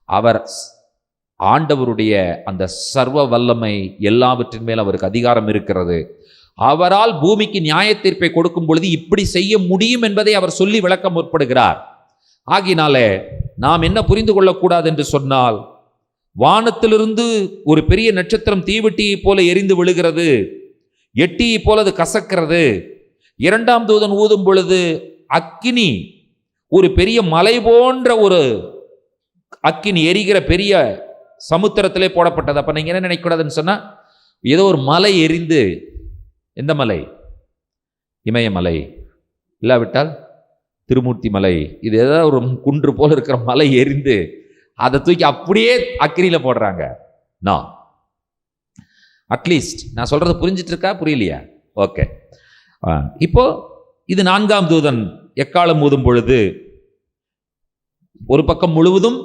அவர் ஆண்டவருடைய அந்த சர்வ வல்லமை, எல்லாவற்றின் மேல் அவருக்கு அதிகாரம் இருக்கிறது. அவரால் பூமிக்கு நியாய தீர்ப்பை கொடுக்கும் பொழுது இப்படி செய்ய முடியும் என்பதை அவர் சொல்லி விளக்க முற்படுகிறார். ஆகினாலே நாம் என்ன புரிந்து கொள்ளக்கூடாது என்று சொன்னால், வானத்திலிருந்து ஒரு பெரிய நட்சத்திரம் தீவெட்டியை போல எரிந்து விழுகிறது, எட்டியை போல அது கசக்கிறது. இரண்டாம் தூதன் ஊதும் பொழுது அக்கினி, ஒரு பெரிய மலை போன்ற ஒரு அக்கினி எரிகிற பெரிய சமுத்திரத்திலே போடப்பட்டது. அப்ப நீங்க என்ன நினைக்கூடாதுன்னு சொன்னா, ஏதோ ஒரு மலை எரிந்து, எந்த மலை? இமயமலை, இல்லாவிட்டால் திருமூர்த்தி மலை, இது ஏதாவது ஒரு குன்று போல இருக்கிற மலை எரிந்து அதை தூக்கி அப்படியே அக்கினியில போடுறாங்க. நான் அட்லீஸ்ட் நான் சொல்றது புரிஞ்சிட்டு இருக்கா, புரியலையா? ஓகே. இப்போ இது நான்காம் தூதன் எக்காலம் ஊதும் பொழுது ஒரு பக்கம் முழுவதும்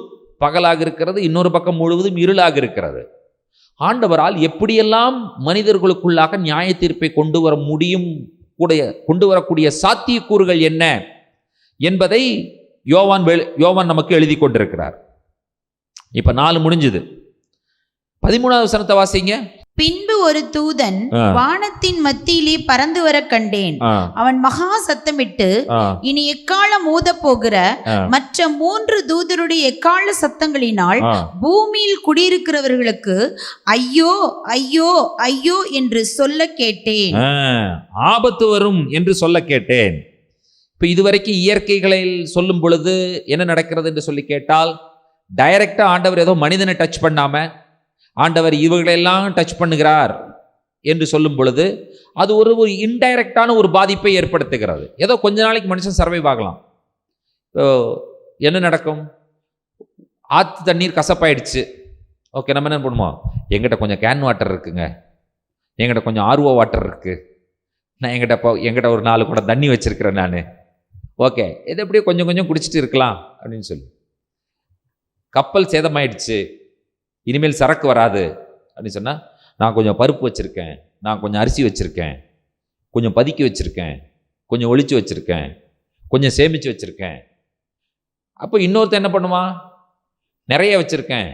பகலாக இருக்கிறது, இன்னொரு பக்கம் முழுவதும் இருளாக இருக்கிறது. ஆண்டவரால் எப்படியெல்லாம் மனிதர்களுக்குள்ளாக நியாய தீர்ப்பை கொண்டு வர முடியும், கொண்டு வரக்கூடிய சாத்தியக்கூறுகள் என்ன என்பதை யோவான் நமக்கு எழுதி கொண்டிருக்கிறார். இப்ப 4 முடிஞ்சது. 13வது வசனத்தை வாசிங்க. பின்பு ஒரு தூதன் வானத்தின் மத்தியிலே பறந்து வர கண்டேன். அவன் மகா சத்தமிட்டு, இனி எக்காலம் ஊத போகிற மற்ற 3 தூதருடைய எக்கால சத்தங்களினால் பூமியில் குடியிருக்கிறவர்களுக்கு ஐயோ ஐயோ ஐயோ என்று சொல்ல கேட்டேன். ஆபத்து வரும் என்று சொல்ல கேட்டேன். இப்ப இதுவரைக்கும் இயற்கைகளில் சொல்லும் பொழுது என்ன நடக்கிறது என்று சொல்லி கேட்டால், டைரக்டா ஆண்டவர் ஏதோ மனிதனை டச் பண்ணாம ஆண்டவர் இவர்களெல்லாம் டச் பண்ணுகிறார் என்று சொல்லும் பொழுது அது ஒரு இன்டைரக்டான ஒரு பாதிப்பை ஏற்படுத்துகிறது. ஏதோ கொஞ்ச நாளைக்கு மனுஷன் சர்வைவ் ஆகலாம். என்ன நடக்கும்? ஆற்று தண்ணீர் கசப்பாயிடுச்சு, ஓகே, நம்ம என்ன பண்ணுவோம், எங்கிட்ட கொஞ்சம் கேன் வாட்டர் இருக்குங்க, எங்கிட்ட கொஞ்சம் ஆர்ஓ வாட்டர் இருக்கு, நான் எங்கிட்ட ஒரு 4 குடம் தண்ணி வச்சிருக்கிறேன் நான், ஓகே, இது எப்படியோ கொஞ்சம் கொஞ்சம் குடிச்சிட்டு இருக்கலாம் அப்படின்னு சொல்லி. கப்பல் சேதமாயிடுச்சு, இனிமேல் சரக்கு வராது அப்படின்னு சொன்னால், நான் கொஞ்சம் பருப்பு வச்சுருக்கேன், நான் கொஞ்சம் அரிசி வச்சுருக்கேன், கொஞ்சம் பதுக்கி வச்சுருக்கேன், கொஞ்சம் ஒளிச்சு வச்சுருக்கேன், கொஞ்சம் சேமித்து வச்சுருக்கேன். அப்போ இன்னொருத்தர் என்ன பண்ணுவான், நிறைய வச்சுருக்கேன்,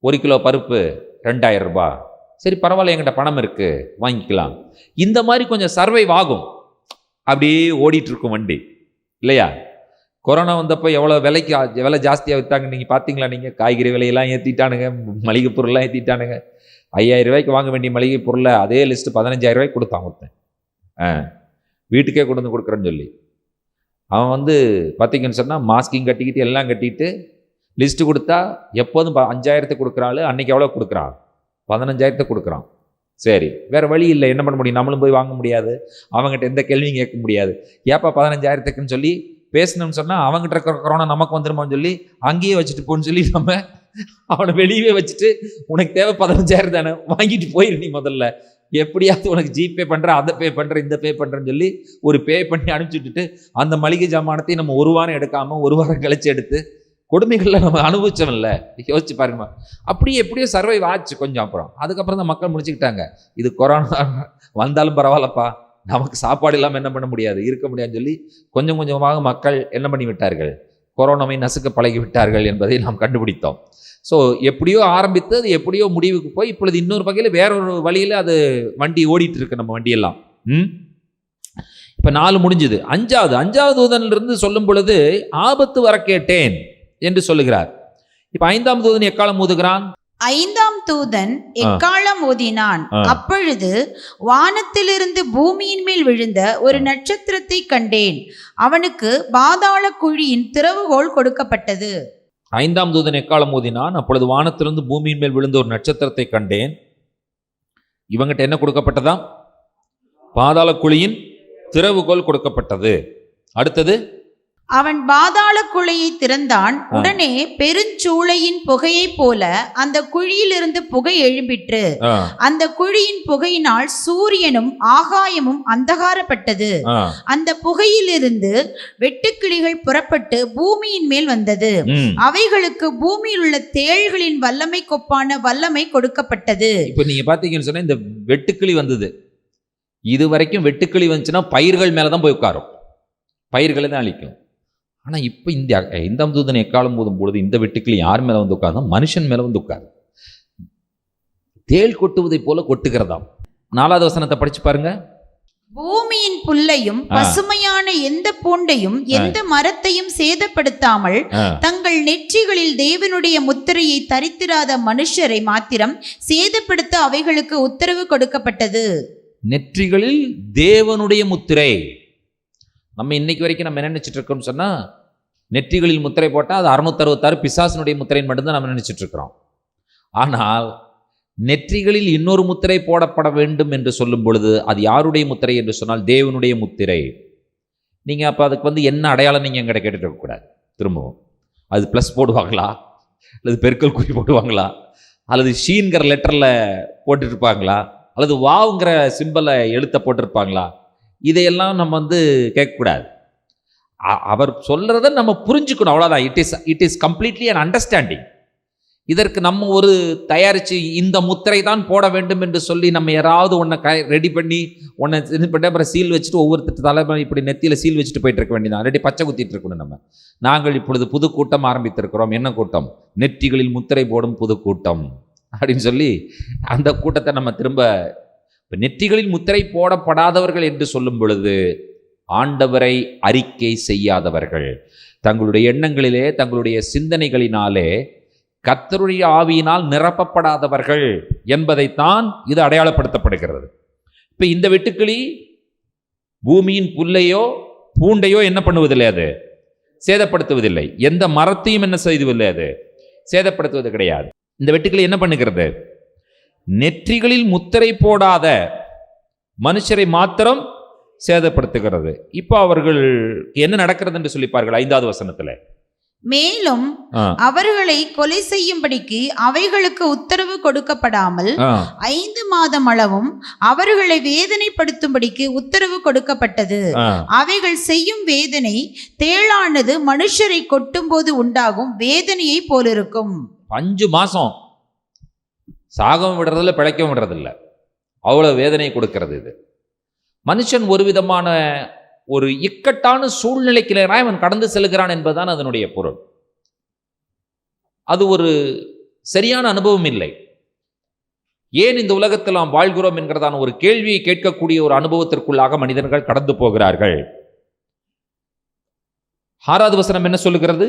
1 கிலோ பருப்பு 2000 ரூபாய், சரி பரவாயில்ல என்கிட்ட பணம் இருக்குது வாங்கிக்கலாம். இந்த மாதிரி கொஞ்சம் சர்வைவ் ஆகும், அப்படியே ஓடிட்டு இருக்கும் வண்டி, இல்லையா? கொரோனா வந்தப்போ எவ்வளோ விலை ஜாஸ்தியாக விற்றாங்க நீங்கள் பார்த்தீங்களா? நீங்கள் காய்கறி விலையெல்லாம் ஏற்றிட்டானுங்க, மளிகை பொருள்லாம் ஏற்றிட்டானுங்க. 5000 ரூபாய்க்கு வாங்க வேண்டிய மளிகை பொருளை அதே லிஸ்ட்டு 15000 ரூபாய்க்கு கொடுத்தான் ஒருத்தன், வீட்டுக்கே கொண்டு வந்து கொடுக்குறேன்னு சொல்லி. அவன் வந்து பார்த்தீங்கன்னு சொன்னால் மாஸ்கிங் கட்டிக்கிட்டு எல்லாம் கட்டிட்டு லிஸ்ட்டு கொடுத்தா எப்போதும் 5,000 கொடுக்குறாள். அன்றைக்கி எவ்வளோ கொடுக்குறான்? 15,000 கொடுக்குறான். சரி, வேறு வழி இல்லை, என்ன பண்ண முடியும்? நம்மளும் போய் வாங்க முடியாது, அவங்ககிட்ட எந்த கேள்வியும் கேட்க முடியாது. ஏப்பா 15,000க்குன்னு சொல்லி பேசணும்னு சொன்னால் அவங்ககிட்ட இருக்கிற கொரோனா நமக்கு வந்துடுமோன்னு சொல்லி அங்கேயே வச்சுட்டு போன்னு சொல்லி நம்ம அவனை வெளியே வச்சுட்டு, உனக்கு தேவை 15,000 தானே, வாங்கிட்டு போயிரு நீ முதல்ல, எப்படியாவது உனக்கு ஜிபே பண்ணுற, அதை பே பண்ணுற, இந்த பே பண்ணுறேன்னு சொல்லி ஒரு பே பண்ணி அனுப்பிச்சுட்டு அந்த மளிகை ஜாமானத்தையும் நம்ம ஒரு வாரம் எடுக்காமல் ஒரு வாரம் கழிச்சு எடுத்து கொடுமைகளில் நம்ம அனுபவிச்சோம்ல. யோசிச்சு பாருங்கம்மா. அப்படியே எப்படியோ சர்வைவ் ஆச்சு கொஞ்சம். அப்புறம் அதுக்கப்புறம் தான் மக்கள் முடிச்சுக்கிட்டாங்க, இது கொரோனா வந்தாலும் பரவாயில்லப்பா, நமக்கு சாப்பாடு இல்லாமல் என்ன பண்ண முடியாது, இருக்க முடியாதுன்னு சொல்லி கொஞ்சம் கொஞ்சமாக மக்கள் என்ன பண்ணி விட்டார்கள், கொரோனாவை நசுக்க பழகி விட்டார்கள் என்பதை நாம் கண்டுபிடித்தோம். ஸோ எப்படியோ ஆரம்பித்து அது எப்படியோ முடிவுக்கு போய் இப்பொழுது இன்னொரு வகையில் வேறொரு வழியில் அது வண்டி ஓடிட்டு இருக்கு, நம்ம வண்டியெல்லாம். இப்போ 4 முடிஞ்சுது. 5வது தூதனிலிருந்து சொல்லும் பொழுது ஆபத்து வர கேட்டேன் என்று சொல்லுகிறார். இப்ப 5ஆம் தூதன் எக்காலம் ஊதுகிறான். 5ஆம் தூதன் எக்காலம் ஊதினான். அப்பொழுது வானத்திலிருந்து பூமியின் மேல் விழுந்த ஒரு நட்சத்திரத்தை கண்டேன். அவனுக்கு பாதாள குழியின் திறவுகோல் கொடுக்கப்பட்டது. 5ஆம் தூதன் எக்காலம் ஊதினான். அப்பொழுது வானத்திலிருந்து பூமியின் மேல் விழுந்த ஒரு நட்சத்திரத்தை கண்டேன். இவங்கிட்ட என்ன கொடுக்கப்பட்டதாம்? பாதாள குழியின் திறவுகோல் கொடுக்கப்பட்டது. அடுத்தது, அவன் பாதாள குழியை திறந்தான். உடனே பெருஞ்சூளையின் புகையை போல அந்த குழியிலிருந்து புகை எழும்பிற்று. அந்த குழியின் புகையினால் சூரியனும் ஆகாயமும் அந்தகாரப்பட்டது. அந்த புகையிலிருந்து வெட்டுக்கிளிகள் புறப்பட்டு பூமியின் மேல் வந்தது. அவைகளுக்கு பூமியில் உள்ள தேள்களின் வல்லமை கொப்பான வல்லமை கொடுக்கப்பட்டது. இப்ப நீங்க பாத்தீங்கன்னு சொன்னா, இந்த வெட்டுக்கிளி வந்தது. இது வரைக்கும் வெட்டுக்கிளி வந்துச்சுன்னா பயிர்கள் மேலதான் போய் உட்காரும், பயிர்களை தான் அழிக்கும். ஆனால் இப்போ இந்த 5ஆம் தூதன் எக்காலம் ஊதும் பொழுது இந்த வெட்டுக்கிளி யார் மேலே வந்து உட்காரு? மனுஷன் மேலே வந்து உட்காரு. தேள் கொட்டுவதை போல கொட்டுகிறதாம். 4வது வசனத்தை படிச்சு பாருங்க. பூமியின் புல்லையும் பசுமையான எந்த பூண்டையும் எந்த மரத்தையும் சேதப்படுத்தாமல் தங்கள் நெற்றிகளில் தேவனுடைய முத்திரையை தரித்திராத மனுஷரை மாத்திரம் சேதப்படுத்த அவைகளுக்கு உத்தரவு கொடுக்கப்பட்டது. நெற்றிகளில் தேவனுடைய முத்திரை. நம்ம இன்னைக்கு வரைக்கும் நம்ம என்ன நினைச்சிட்டு இருக்கோம்னு சொன்னா, நெற்றிகளில் முத்திரை போட்டால் அது 666 பிசாசினுடைய முத்திரைன்னு மட்டும்தான் நம்ம நினைச்சிட்டு இருக்கிறோம். ஆனால் நெற்றிகளில் இன்னொரு முத்திரை போடப்பட வேண்டும் என்று சொல்லும் பொழுது அது யாருடைய முத்திரை என்று சொன்னால் தேவனுடைய முத்திரை. நீங்க அப்ப அதுக்கு வந்து என்ன அடையாளம் நீங்க எங்கிட்ட கேட்டுட்டு இருக்கக்கூடாது. திரும்பவும் அது ப்ளஸ் போடுவாங்களா, அல்லது பெருக்கல் குறி போடுவாங்களா, அல்லது ஷீன்கிற லெட்டர்ல போட்டுருப்பாங்களா, அல்லது வாவுங்கிற சிம்பலை எழுத்த போட்டிருப்பாங்களா, இதையெல்லாம் நம்ம வந்து கேட்கக்கூடாது. அவர் சொல்றத நம்ம புரிஞ்சுக்கணும், அவ்வளோதான். It is completely an understanding. இதற்கு நம்ம ஒரு தயாரித்து இந்த முத்திரை தான் போட வேண்டும் என்று சொல்லி நம்ம யாராவது ஒன்றை ரெடி பண்ணி ஒன்றை இது பண்ணி அப்புறம் சீல் வச்சுட்டு ஒவ்வொருத்தர் தலைமை இப்படி நெத்தியில் சீல் வச்சுட்டு போயிட்டு இருக்க வேண்டியதான். ரெடி பச்சை குத்திட்டு இருக்கணும். நாங்கள் இப்பொழுது புது கூட்டம் ஆரம்பித்திருக்கிறோம். என்ன கூட்டம்? நெற்றிகளில் முத்திரை போடும் புது கூட்டம் அப்படின்னு சொல்லி அந்த கூட்டத்தை நம்ம திரும்ப நெற்றிகளில் முத்திரை போடப்படாதவர்கள் என்று சொல்லும் பொழுது ஆண்டவரை அறிக்கை செய்யாதவர்கள், தங்களுடைய எண்ணங்களிலே தங்களுடைய சிந்தனைகளினாலே கர்த்தருடைய ஆவியினால் நிரப்பப்படாதவர்கள் என்பதைத்தான் இது அடையாளப்படுத்தப்படுகிறது. இப்ப இந்த வெட்டுக்கிளி பூமியின் புல்லையோ பூண்டையோ என்ன பண்ணுவதில்லை, அது சேதப்படுத்துவதில்லை. எந்த மரத்தையும் என்ன செய்வதில்லை, அது சேதப்படுத்துவது கிடையாது. இந்த வெட்டுக்கிளி என்ன பண்ணுகிறது? நெற்றிகளில் முத்திரை போடாத மனுஷரை மாத்திரம் சேதப்படுத்துகிறது. இப்போ அவர்கள் என்ன நடக்கிறது என்று சொல்லிப்பார்கள் 5வது வசனத்துல. மேலும் அவர்களை கொலை செய்யும்படிக்கு அவைகளுக்கு உத்தரவு கொடுக்கப்படாமல் 5 மாதம் அளவும் அவர்களை வேதனைப்படுத்தும்படிக்கு உத்தரவு கொடுக்கப்பட்டது. அவைகள் செய்யும் வேதனை தேளானது மனுஷரை கொட்டும் போது உண்டாகும் வேதனையை போலிருக்கும். 5 மாசம் சாகவும் விடுறதில்ல, பிழைக்கவும் விடுறதில்ல, அவ்வளவு வேதனை கொடுக்கிறது. இது மனுஷன் ஒரு விதமான ஒரு இக்கட்டான சூழ்நிலைக்கு அவன் கடந்து செல்கிறான் என்பதுதான் அதனுடைய பொருள். அது ஒரு சரியான அனுபவம் இல்லை. ஏன் இந்த உலகத்தில் நாம் வாழ்கிறோம் என்கிறதான ஒரு கேள்வியை கேட்கக்கூடிய ஒரு அனுபவத்திற்குள்ளாக மனிதர்கள் கடந்து போகிறார்கள். 6வது வசனம் என்ன சொல்லுகிறது?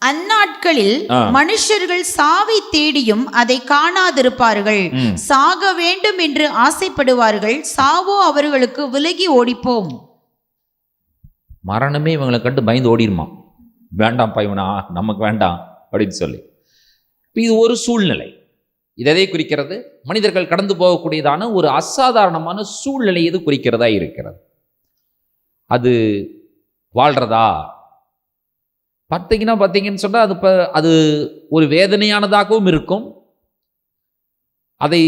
அந்நாட்களில் மனுஷர்கள் சாவை தேடியும் அதை காணாதிருப்பார்கள். சாக வேண்டும் என்று ஆசைப்படுவார்கள், சாவோ அவர்களுக்கு விலகி ஓடிப்போம். மரணமே இவங்களை கண்டு பயந்து ஓடிடுமா, வேண்டாம்ப்பா இவனா நமக்கு வேண்டாம் அப்படின்னு சொல்லி. இப்போ இது ஒரு சூழ்நிலை. இதை குறிக்கிறது மனிதர்கள் கடந்து போகக்கூடியதான ஒரு அசாதாரணமான சூழ்நிலை இது குறிக்கிறதா இருக்கிறது. அது வாழ்றதா பார்த்தீங்கன்னு சொன்னால் அது ஒரு வேதனையானதாகவும் இருக்கும், அதை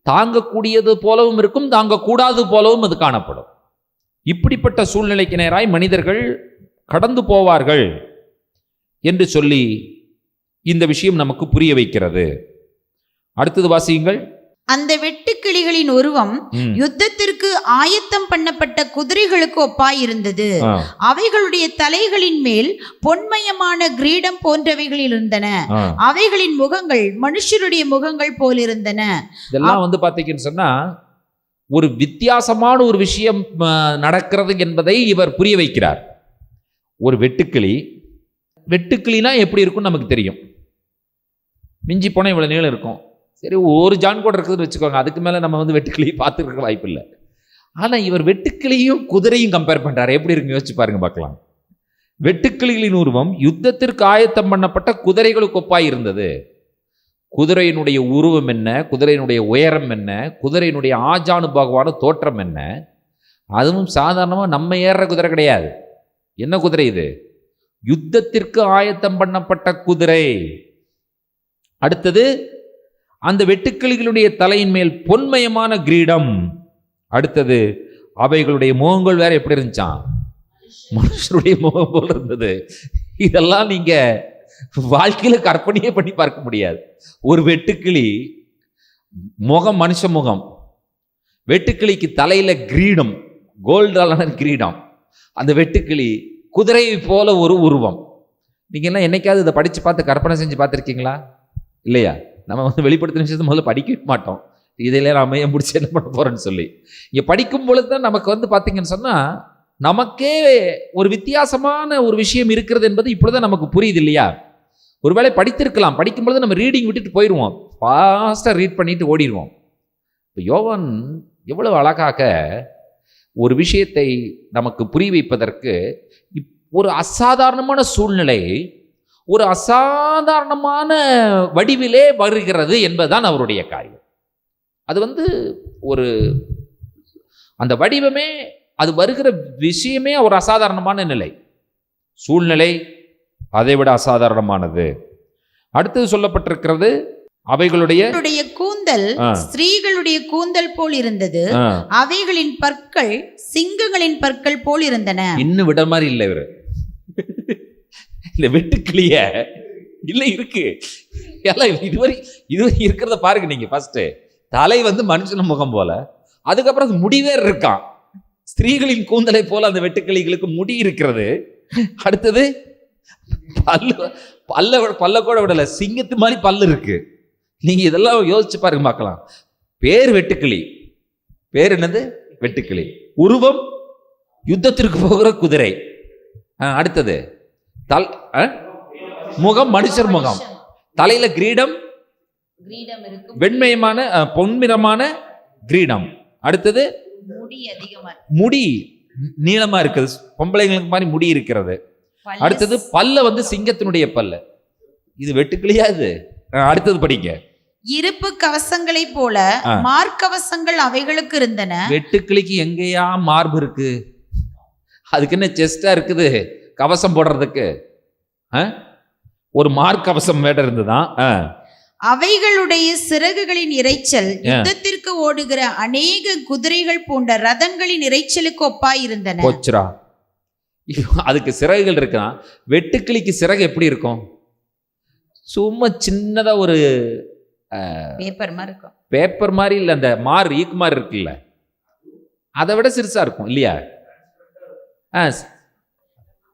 தாங்கக்கூடியது போலவும் இருக்கும், தாங்கக்கூடாது போலவும் அது காணப்படும். இப்படிப்பட்ட சூழ்நிலைக்கு நேராய் மனிதர்கள் கடந்து போவார்கள் என்று சொல்லி இந்த விஷயம் நமக்கு புரிய வைக்கிறது. அடுத்தது வாசியுங்கள். அந்த வெட்டுக்கிளிகளின் உருவம் யுத்தத்திற்கு ஆயத்தம் பண்ணப்பட்ட குதிரைகளுக்கு ஒப்பாயிருந்தது. அவைகளுடைய தலைகளின் மேல் பொன்மயமான கிரீடம் போன்றவைகள் இருந்தன. அவைகளின் முகங்கள் மனுஷருடைய முகங்கள் போல் இருந்தன. இதெல்லாம் பாத்தீங்கன்னு சொன்னா ஒரு வித்தியாசமான ஒரு விஷயம் நடக்கிறது என்பதை இவர் புரிய வைக்கிறார். ஒரு வெட்டுக்கிளினா எப்படி இருக்கும்னு நமக்கு தெரியும். மிஞ்சி போனால் இவ்வளோ நீளம் இருக்கும். சரி, ஒரு ஜான் கூட இருக்குதுன்னு வச்சுக்கோங்க, அதுக்கு மேலே நம்ம வெட்டுக்கிளியை பார்த்துருக்க வாய்ப்பு இல்லை. ஆனால் இவர் வெட்டுக்கிளியும் குதிரையும் கம்பேர் பண்ணுறாரு. எப்படி இருக்குன்னு யோசிச்சு பாருங்க பார்க்கலாம். வெட்டுக்கிளிகளின் உருவம் யுத்தத்திற்கு ஆயத்தம் பண்ணப்பட்ட குதிரைகளுக்கு ஒப்பாய் இருந்தது. குதிரையினுடைய உருவம் என்ன, குதிரையினுடைய உயரம் என்ன, குதிரையினுடைய ஆஜானுபாகுவான தோற்றம் என்ன, அதுவும் சாதாரணமாக நம்ம ஏறுற குதிரை கிடையாது. என்ன குதிரை இது? யுத்தத்திற்கு ஆயத்தம் பண்ணப்பட்ட குதிரை. அடுத்தது, அந்த வெட்டுக்கிளிகளுடைய தலையின் மேல் பொன்மயமான கிரீடம். அடுத்தது, அவைகளுடைய முகங்கள் வேற எப்படி இருந்துச்சான்? மனுஷருடைய முகம் போல் இருந்தது. இதெல்லாம் நீங்க வாழ்க்கையில கற்பனையே பண்ணி பார்க்க முடியாது. ஒரு வெட்டுக்கிளி முகம் மனுஷ முகம், வெட்டுக்கிளிக்கு தலையில கிரீடம், கோல்டாலான கிரீடம், அந்த வெட்டுக்கிளி குதிரை போல ஒரு உருவம். நீங்க எல்லாம் என்னைக்காவது இதை படிச்சு பார்த்து கற்பனை செஞ்சு பார்த்துருக்கீங்களா? இல்லையா? நம்ம வெளிப்படுத்தின விஷயத்தை முதல்ல படிக்க மாட்டோம். இதில் நாம ஏன் முடிச்சு என்ன பண்ண போறோன்னு சொல்லி இங்க படிக்கும் பொழுது தான் நமக்கு பார்த்தீங்கன்னு சொன்னா நமக்கே ஒரு வித்தியாசமான ஒரு விஷயம் இருக்கிறது என்பது இப்பொழுது நமக்கு புரியுது இல்லையா? ஒருவேளை படித்திருக்கலாம், படிக்கும்பொழுது நம்ம ரீடிங் விட்டுட்டு போயிடுவோம், ஃபாஸ்ட்டாக ரீட் பண்ணிட்டு ஓடிடுவோம். இப்போ யோவான் எவ்வளவு அழகாக ஒரு விஷயத்தை நமக்கு புரிய வைப்பதற்கு ஒரு அசாதாரணமான சூழ்நிலை ஒரு அசாதாரணமான வடிவிலே வருகிறது என்பதுதான் அவருடைய காரியம். அது ஒரு அந்த வடிவமே, அது வருகிற விஷயமே ஒரு அசாதாரணமான நிலை, சூழ்நிலை அதைவிட அசாதாரணமானது. அடுத்தது சொல்லப்பட்டிருக்கிறது, அவைகளுடைய கூந்தல் ஸ்திரீகளுடைய கூந்தல் போல் இருந்தது. அவைகளின் பற்கள் சிங்கங்களின் பற்கள் போல் இருந்தன. இன்னும் விட மாதிரி இல்லை இவரு. இந்த வெட்டுக்கிளிய இல்ல இருக்கு இதுவரை இருக்கிறத பாருங்க நீங்க. ஃபர்ஸ்ட் தலை மனுஷன் முகம் போல, அதுக்கப்புறம் முடிவே இருக்கான். ஸ்திரீகளின் கூந்தலை போல அந்த வெட்டுக்கிளிகளுக்கு முடி இருக்கிறது. அடுத்தது பல்ல கூட விடல, சிங்கத்து மாதிரி பல்லு இருக்கு. நீங்க இதெல்லாம் யோசிச்சு பாருங்க பார்க்கலாம். பேர் வெட்டுக்கிளி, பேர் என்னது? வெட்டுக்கிளி. உருவம் யுத்தத்திற்கு போகிற குதிரை. அடுத்தது முகம் மனுஷர் முகம், தலையில கிரீடம், வெண்மயமான பொன்னிறமான கிரீடம். அடுத்தது முடி நீளமா இருக்குது, பொம்பளைங்களுக்கு மாதிரி முடி இருக்கிறது. அடுத்தது பல்ல சிங்கத்தினுடைய பல்ல. இது வெட்டுக்கிளியா இது? அடுத்தது படிங்க. இருப்பு கவசங்களை போல மார்க்கவசங்கள் அவைகளுக்கு இருந்தன. வெட்டுக்கிளிக்கு எங்கேயா மார்பு இருக்கு? அதுக்கு என்ன செஸ்டா இருக்குது கவசம் போடுறதுக்கு? ஒரு மார்க்கவசம் வேட இருந்துதான். அவைகளுடைய சிறகுகளின் இறைச்சல் யுத்தத்திற்கு ஓடுகிற அநேக குதிரைகள் போன்ற ரதங்களின் இறைச்சலுக்கு ஒப்பாய் இருந்தன. போச்சுரா, அதுக்கு சிறகுகள் இருக்கான். வெட்டுக்கிளிக்கு சிறகு எப்படி இருக்கும்? சும்மா சின்னதா ஒரு பேப்பர் மாதிரி இருக்கும். பேப்பர் மாதிரி இல்லை, அந்த ஈக்கு மாதிரி இருக்குல்ல, அதை விட சிறுசா இருக்கும் இல்லையா?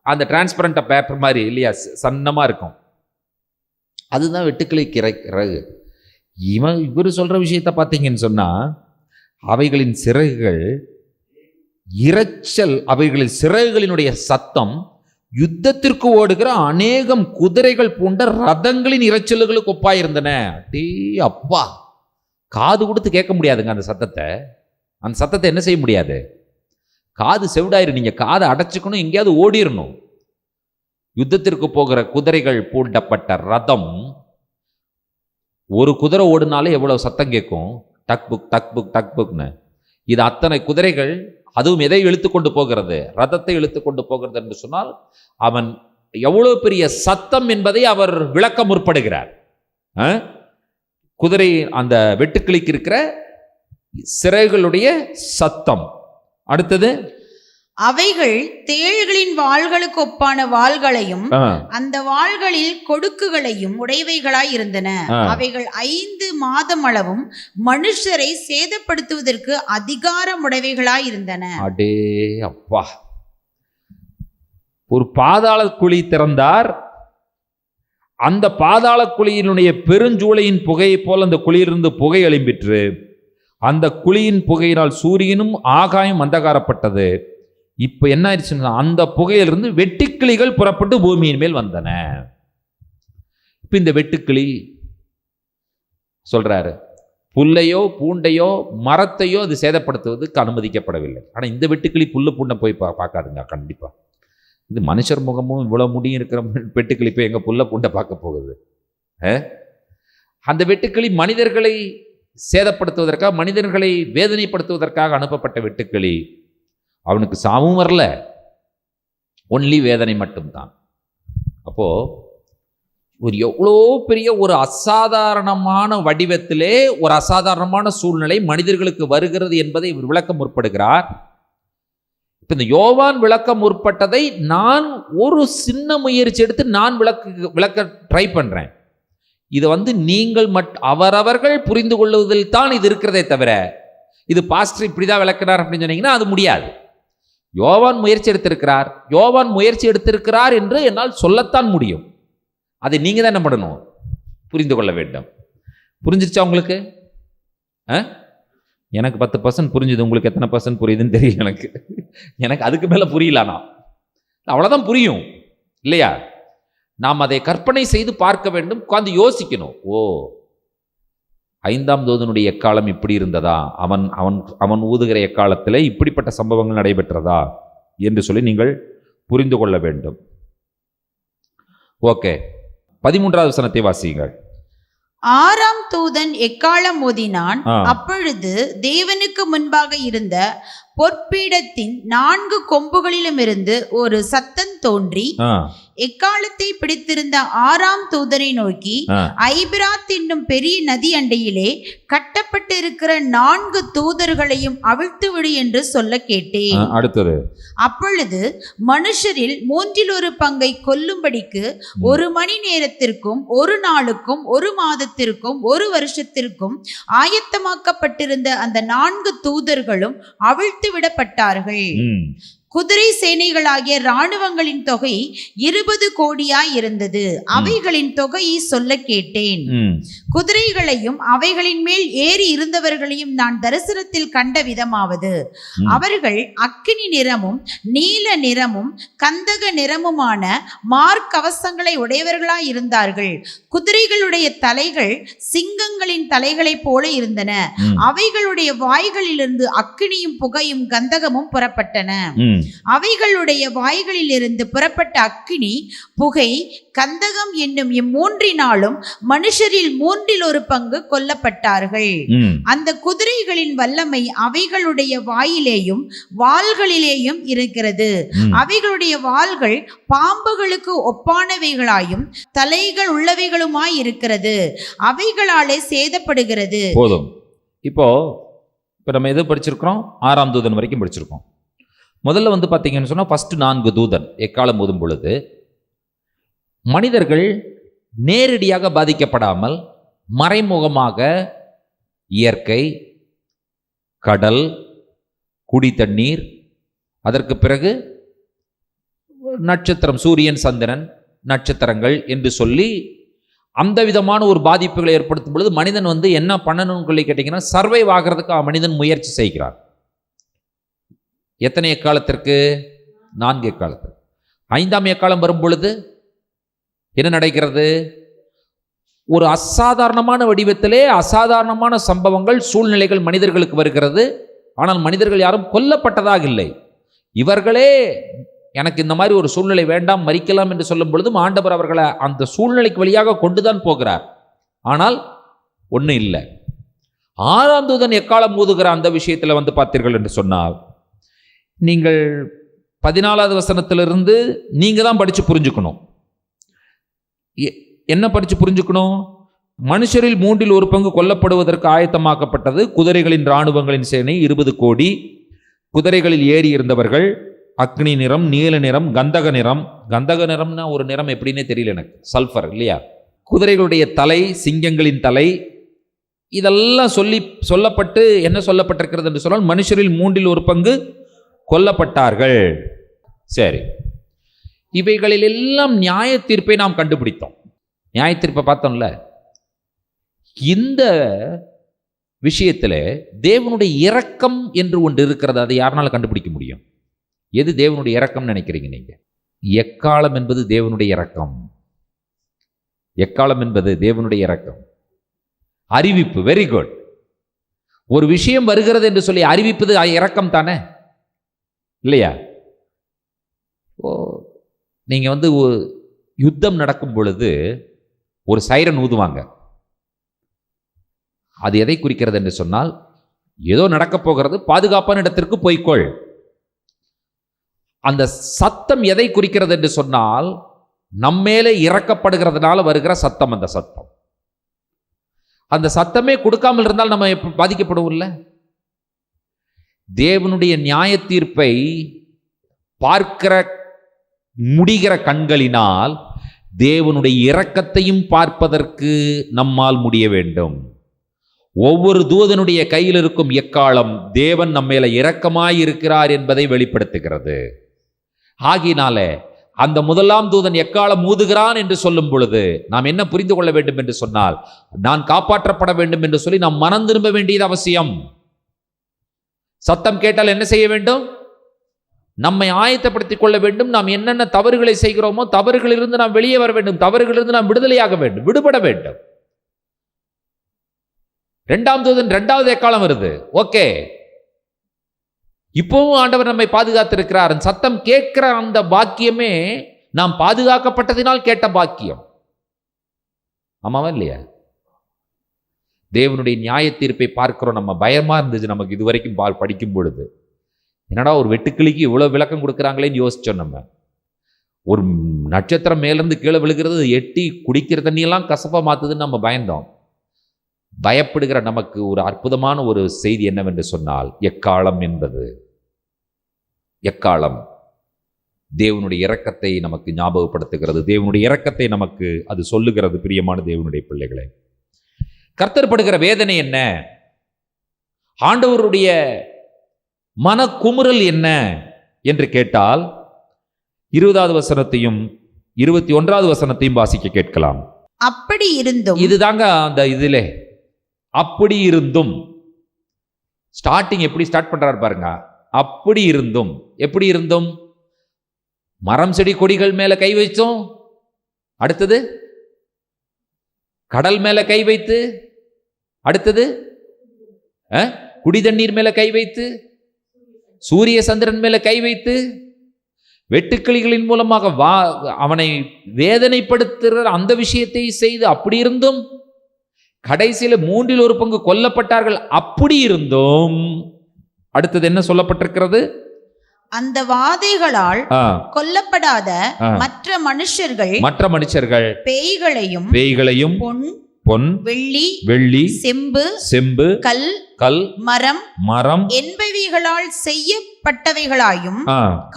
அந்த டிரான்ஸ்பரண்டா பேப்பர் மாதிரி இல்லையா, சன்னமா இருக்கும். அதுதான் வெட்டுக்கிளி இறகு. இவர் சொல்ற விஷயத்த பார்த்தீங்கன்னு சொன்னா, அவைகளின் சிறகுகள் இரைச்சல், அவைகளின் சிறகுகளினுடைய சத்தம் யுத்தத்திற்கு ஓடுகிற அநேகம் குதிரைகள் போன்ற ரதங்களின் இரைச்சல்களுக்கு ஒப்பாயிருந்தன. டே அப்பா, காது கொடுத்து கேட்க முடியாதுங்க அந்த சத்தத்தை. அந்த சத்தத்தை என்ன செய்ய முடியாது? காது செவிடாயிரு, நீங்கள் காதை அடைச்சிக்கணும், எங்கேயாவது ஓடிடணும். யுத்தத்திற்கு போகிற குதிரைகள் பூண்டப்பட்ட ரதம், ஒரு குதிரை ஓடுனாலே எவ்வளவு சத்தம் கேட்கும், டக் புக் டக் புக் டக் புக்னு. இது அத்தனை குதிரைகள், அதுவும் எதை இழுத்து கொண்டு போகிறது, ரதத்தை இழுத்து கொண்டு போகிறது என்று சொன்னால் அவன் எவ்வளவு பெரிய சத்தம் என்பதை அவர் விளக்க முற்படுகிறார். குதிரை அந்த வெட்டுக்கிளிக்கு இருக்கிற சிறைகளுடைய சத்தம். அடுத்தது, அவைகள் தேள்களின் வாள்களுக்கு ஒப்பான வாள்களையும் அந்த வாள்களில் கொடுக்குகளையும் உடையவைகளாய் இருந்தன. அவைகள் 5 மாதம் அளவும் மனுஷரை சேதப்படுத்துவதற்கு அதிகாரம் உடையவைகளாய் இருந்தன. அடே அப்பா, ஒரு பாதாள குழி திறந்தார். அந்த பாதாள குழியினுடைய பெருஞ்சூளையின் புகையை போல் அந்த குழியிலிருந்து புகை எழும்பிற்று. அந்த குழியின் புகையினால் சூரியனும் ஆகாயம் அந்தகாரப்பட்டது. இப்ப என்ன ஆயிடுச்சுன்னா, அந்த புகையிலிருந்து வெட்டுக்கிளிகள் புறப்பட்டு பூமியின் மேல் வந்தன. இப்ப இந்த வெட்டுக்கிளி சொல்றாரு, புல்லையோ பூண்டையோ மரத்தையோ அது சேதப்படுத்துவதற்கு அனுமதிக்கப்படவில்லை. ஆனா இந்த வெட்டுக்கிளி புல்லு பூண்டை போய் பார்க்காதுங்க. கண்டிப்பா இது மனுஷர் முகமும் இவ்வளவு முடியும் இருக்கிற வெட்டுக்கிளி போய் எங்க புல்ல பூண்டை பார்க்க போகுது? அந்த வெட்டுக்கிளி மனிதர்களை சேதப்படுத்துவதற்காக, மனிதர்களை வேதனைப்படுத்துவதற்காக அனுப்பப்பட்ட வெட்டுக்கிளி. அவனுக்கு சாவும் வரல, ஒன்லி வேதனை மட்டும்தான். அப்போ ஒரு எவ்வளோ பெரிய ஒரு அசாதாரணமான வடிவத்திலே ஒரு அசாதாரணமான சூழ்நிலை மனிதர்களுக்கு வருகிறது என்பதை இவர் விளக்க முற்படுகிறார். இப்போ இந்த யோவான் விளக்க முற்பட்டதை நான் ஒரு சின்ன முயற்சி எடுத்து நான் விளக்க ட்ரை பண்றேன். இது நீங்கள் அவரவர்கள் புரிந்து கொள்வதில் தான் இது இருக்கிறதே தவிர, இது பாஸ்டர் இப்படிதான் விளக்கிறார் அப்படின்னு சொன்னீங்கன்னா அது முடியாது. யோவான் முயற்சி எடுத்திருக்கிறார், யோவான் முயற்சி எடுத்திருக்கிறார் என்று என்னால் சொல்லத்தான் முடியும். அதை நீங்க தான் என்ன பண்ணணும், புரிந்து கொள்ள வேண்டும். புரிஞ்சிருச்சா உங்களுக்கு? எனக்கு 10% புரிஞ்சுது, உங்களுக்கு எத்தனை % புரியுதுன்னு தெரியல. எனக்கு அதுக்கு மேல புரியலனா அவ்வளவுதான் புரியும் இல்லையா? நாம் அதை கற்பனை செய்து பார்க்க வேண்டும், உட்கார்ந்து யோசிக்கணும். ஓ, 5ஆம் தூதனுடைய எக்காலம் இப்படி இருந்ததா, அவன் அவன் அவன் ஊதுகிற எக்காலத்தில் இப்படிப்பட்ட சம்பவங்கள் நடைபெற்றதா என்று சொல்லி நீங்கள் புரிந்து கொள்ள வேண்டும். ஓகே, 13வது வசனத்தை வாசியுங்கள். 6ஆம் தூதன் எக்காளம் ஓதினான். அப்பொழுது தேவனுக்கு முன்பாக இருந்த பொற்பீடத்தின் 4 கொம்புகளிலும் இருந்து ஒரு சத்தம் தோன்றி எக்காலத்தை பிடித்திருந்த 6ஆம் தூதனை நோக்கி, ஐபிராத் என்னும் பெரிய நதி அண்டையிலே கட்டப்பட்டு இருக்கிற 4 தூதர்களையும் அவிழ்த்து விடு என்று சொல்ல கேட்டேன். அடுத்தது, அப்பொழுது மனுஷரில் 1/3 பங்கை கொல்லும்படிக்கு 1 மணி நேரத்திற்கும் 1 நாளுக்கும் 1 மாதத்திற்கும் 1 வருஷத்திற்கும் ஆயத்தமாக்கப்பட்டிருந்த அந்த 4 தூதர்களும் அவிழ்த்து விடப்பட்டார்கள். குதிரை சேனைகளாகிய இராணுவங்களின் தொகை 20 கோடியாய் இருந்தது. அவைகளின் தொகையை சொல்ல கேட்டேன். குதிரைகளையும் அவைகளின் மேல் ஏறி இருந்தவர்களையும் நான் தரிசனத்தில் கண்ட விதமாவது, அவர்கள் அக்கினி நிறமும் நீல நிறமும் கந்தக நிறமுமான மார்க்கவசங்களை உடையவர்களாய் இருந்தார்கள். குதிரைகளுடைய தலைகள் சிங்கங்களின் தலைகளைப் போல இருந்தன. அவைகளுடைய வாய்களிலிருந்து அக்கினியும் புகையும் கந்தகமும் புறப்பட்டன. அவைகளுடைய வாய்களில் இருந்து புறப்பட்ட அக்கினி, புகை, கந்தகம் என்னும் இம்மூன்றினாலும் மனுஷரில் 1/3 பங்கு கொல்லப்பட்டார்கள். அந்த குதிரைகளின் வல்லமை அவைகளுடைய வாயிலேயும் வாள்களிலேயும் இருக்கிறது. அவைகளுடைய வாள்கள் பாம்புகளுக்கு ஒப்பானவைகளாயும் தலைகள் உள்ளவைகளுமாய் இருக்கிறது. அவைகளாலே சேதப்படுகிறது. போதும். இப்போ நம்ம எது படிச்சிருக்கிறோம்? 6ஆம் தூதன் வரைக்கும் படிச்சிருக்கோம். முதல்ல பார்த்தீங்கன்னு சொன்னா, ஃபர்ஸ்ட் 4 தூதன் எக்காலம் ஊதும் பொழுது மனிதர்கள் நேரடியாக பாதிக்கப்படாமல் மறைமுகமாக இயற்கை, கடல், குடி தண்ணீர், அதற்கு பிறகு நட்சத்திரம், சூரியன், சந்திரன், நட்சத்திரங்கள் என்று சொல்லி அந்த விதமான ஒரு பாதிப்புகளை ஏற்படுத்தும் பொழுது மனிதன் என்ன பண்ணணும்னு சொல்லி கேட்டீங்கன்னா, சர்வைவ் ஆகிறதுக்கு மனிதன் முயற்சி செய்கிறான். எத்தனை எக்காலத்திற்கு? 4 எக்காலத்திற்கு. 5ஆம் எக்காலம் வரும் பொழுது என்ன நடக்கிறது? ஒரு அசாதாரணமான வடிவத்திலே அசாதாரணமான சம்பவங்கள், சூழ்நிலைகள் மனிதர்களுக்கு வருகிறது. ஆனால் மனிதர்கள் யாரும் கொல்லப்பட்டதாக இல்லை. இவர்களே எனக்கு இந்த மாதிரி ஒரு சூழ்நிலை வேண்டாம், மரிக்கலாம் என்று சொல்லும் பொழுதும் ஆண்டவர் அவர்களை அந்த சூழ்நிலைக்கு வழியாக கொண்டுதான் போகிறார். ஆனால் ஒன்றும் இல்லை. 6ஆம் தூதன் எக்காலம் ஊதுகிற அந்த விஷயத்தில் வந்து பார்த்தீர்கள் என்று சொன்னால், நீங்கள் 14வது வசனத்திலிருந்து நீங்கள் தான் படித்து புரிஞ்சுக்கணும். என்ன படித்து புரிஞ்சுக்கணும்? மனுஷரில் 1/3 கொல்லப்படுவதற்கு ஆயத்தமாக்கப்பட்டது. குதிரைகளின் இராணுவங்களின் சேனை 20 கோடி. குதிரைகளில் ஏறி இருந்தவர்கள் அக்னி நிறம், நீல நிறம், கந்தக நிறம். கந்தக நிறம்னா ஒரு நிறம் எப்படின்னே தெரியல எனக்கு, சல்ஃபர் இல்லையா? குதிரைகளுடைய தலை சிங்கங்களின் தலை. இதெல்லாம் சொல்லப்பட்டு என்ன சொல்லப்பட்டிருக்கிறது என்று சொன்னால், மனுஷரில் 1/3 கொல்லப்பட்டார்கள். சரி, இவைகளில் எல்லாம் நியாய தீர்ப்பை நாம் கண்டுபிடித்தோம். நியாய தீர்ப்பை பார்த்தோம்ல. இந்த விஷயத்தில் தேவனுடைய இரக்கம் என்று ஒன்று இருக்கிறது. அதை யாருனால கண்டுபிடிக்க முடியும்? எது தேவனுடைய இரக்கம் நினைக்கிறீங்க நீங்க? எக்காலம் என்பது தேவனுடைய இரக்கம். எக்காலம் என்பது தேவனுடைய இரக்கம். அறிவிப்பு, வெரி குட். ஒரு விஷயம் வருகிறது என்று சொல்லி அறிவிப்பது இரக்கம் தானே, இல்லையா? நீங்க வந்து யுத்தம் நடக்கும் பொழுது ஒரு சைரன் ஊதுவாங்க. அது எதை குறிக்கிறது என்று சொன்னால், ஏதோ நடக்கப் போகிறது, பாதுகாப்பான இடத்திற்கு போய்க்கொள். அந்த சத்தம் எதை குறிக்கிறது என்று சொன்னால், நம்மேலே இறக்கப்படுகிறதுனால வருகிற சத்தம். அந்த சத்தம், அந்த சத்தமே கொடுக்காமல் இருந்தால் நம்ம பாதிக்கப்படுவோம்ல. தேவனுடைய நியாய தீர்ப்பை பார்க்கிற முடிகிற கண்களினால் தேவனுடைய இரக்கத்தையும் பார்ப்பதற்கு நம்மால் முடிய வேண்டும். ஒவ்வொரு தூதனுடைய கையில் இருக்கும் எக்காலம் தேவன் நம்மேல இரக்கமாய் இருக்கிறார் என்பதை வெளிப்படுத்துகிறது. ஆகினால அந்த 1ஆம் தூதன் எக்காலம் ஊதுகிறான் என்று சொல்லும் பொழுது நாம் என்ன புரிந்து கொள்ள வேண்டும் என்று சொன்னால், நான் காப்பாற்றப்பட வேண்டும் என்று சொல்லி நாம் மனம் திரும்ப வேண்டியது அவசியம். சத்தம் கேட்டால் என்ன செய்ய வேண்டும்? நம்மை ஆயத்தப்படுத்திக் கொள்ள வேண்டும். நாம் என்னென்ன தவறுகளை செய்கிறோமோ தவறுகளிலிருந்து நாம் வெளியே வர வேண்டும். தவறுகளிலிருந்து நாம் விடுதலையாக வேண்டும், விடுபட வேண்டும். 2ஆம் தூதன் 2வது எக்காலம் வருது. ஓகே, இப்பவும் ஆண்டவர் நம்மை பாதுகாத்திருக்கிறார். சத்தம் கேட்கிற அந்த பாக்கியமே நாம் பாதுகாக்கப்பட்டதினால் கேட்ட பாக்கியம். ஆமாவா இல்லையா? தேவனுடைய நியாய தீர்ப்பை பார்க்கிறோம். நம்ம பயமா இருந்துச்சு நமக்கு இதுவரைக்கும் படிக்கும் பொழுது. என்னடா ஒரு வெட்டுக்கிளிக்கு இவ்வளவு விளக்கம் கொடுக்குறாங்களேன்னு யோசிச்சோம். நம்ம ஒரு நட்சத்திரம் மேலிருந்து கீழே விழுகிறது, எட்டி குடிக்கிற தண்ணியெல்லாம் கசப்பா மாத்துதுன்னு நம்ம பயந்தோம். பயப்படுகிற நமக்கு ஒரு அற்புதமான ஒரு செய்தி என்னவென்று சொன்னால், எக்காலம் என்பது, எக்காலம் தேவனுடைய இரக்கத்தை நமக்கு ஞாபகப்படுத்துகிறது. தேவனுடைய இரக்கத்தை நமக்கு அது சொல்லுகிறது. பிரியமான தேவனுடைய பிள்ளைகளே, கர்த்தர் படுகிற வேதனை என்ன? ஆண்டவருடைய மனக்குமுறல் என்ன என்று கேட்டால், 20வது வசனத்தையும் 21வது வசனத்தையும் வாசிக்க கேட்கலாம். அப்படி இருந்தும், இதுதாங்க அந்த இதிலே அப்படி இருந்தும் ஸ்டார்டிங் எப்படி ஸ்டார்ட் பண்றாரு பாருங்க. அப்படி இருந்தும், எப்படி இருந்தும்? மரம் செடி கொடிகள் மேல கை வைச்சோம், அடுத்தது கடல் மேல கை வைத்து, அடுத்தது குடி தண்ணீர் மேல கை வைத்து, சூரிய சந்திரன் மேல கை வைத்து, வெட்டுக்கிளிகளின் மூலமாக அவனை வேதனைப்படுத்துகிற அந்த விஷயத்தை செய்து, அப்படி இருந்தும் கடைசியில் 1/3 கொல்லப்பட்டார்கள். அப்படி இருந்தும் அடுத்தது என்ன சொல்லப்பட்டிருக்கிறது? அந்த வாதைகளால் கொல்லப்படாத மற்ற மனுஷர்கள் பேய்களையும் பொன் வெள்ளி செம்பு கல் மரம் என்பவைகளால் செய்யப்பட்டவைகளாயும்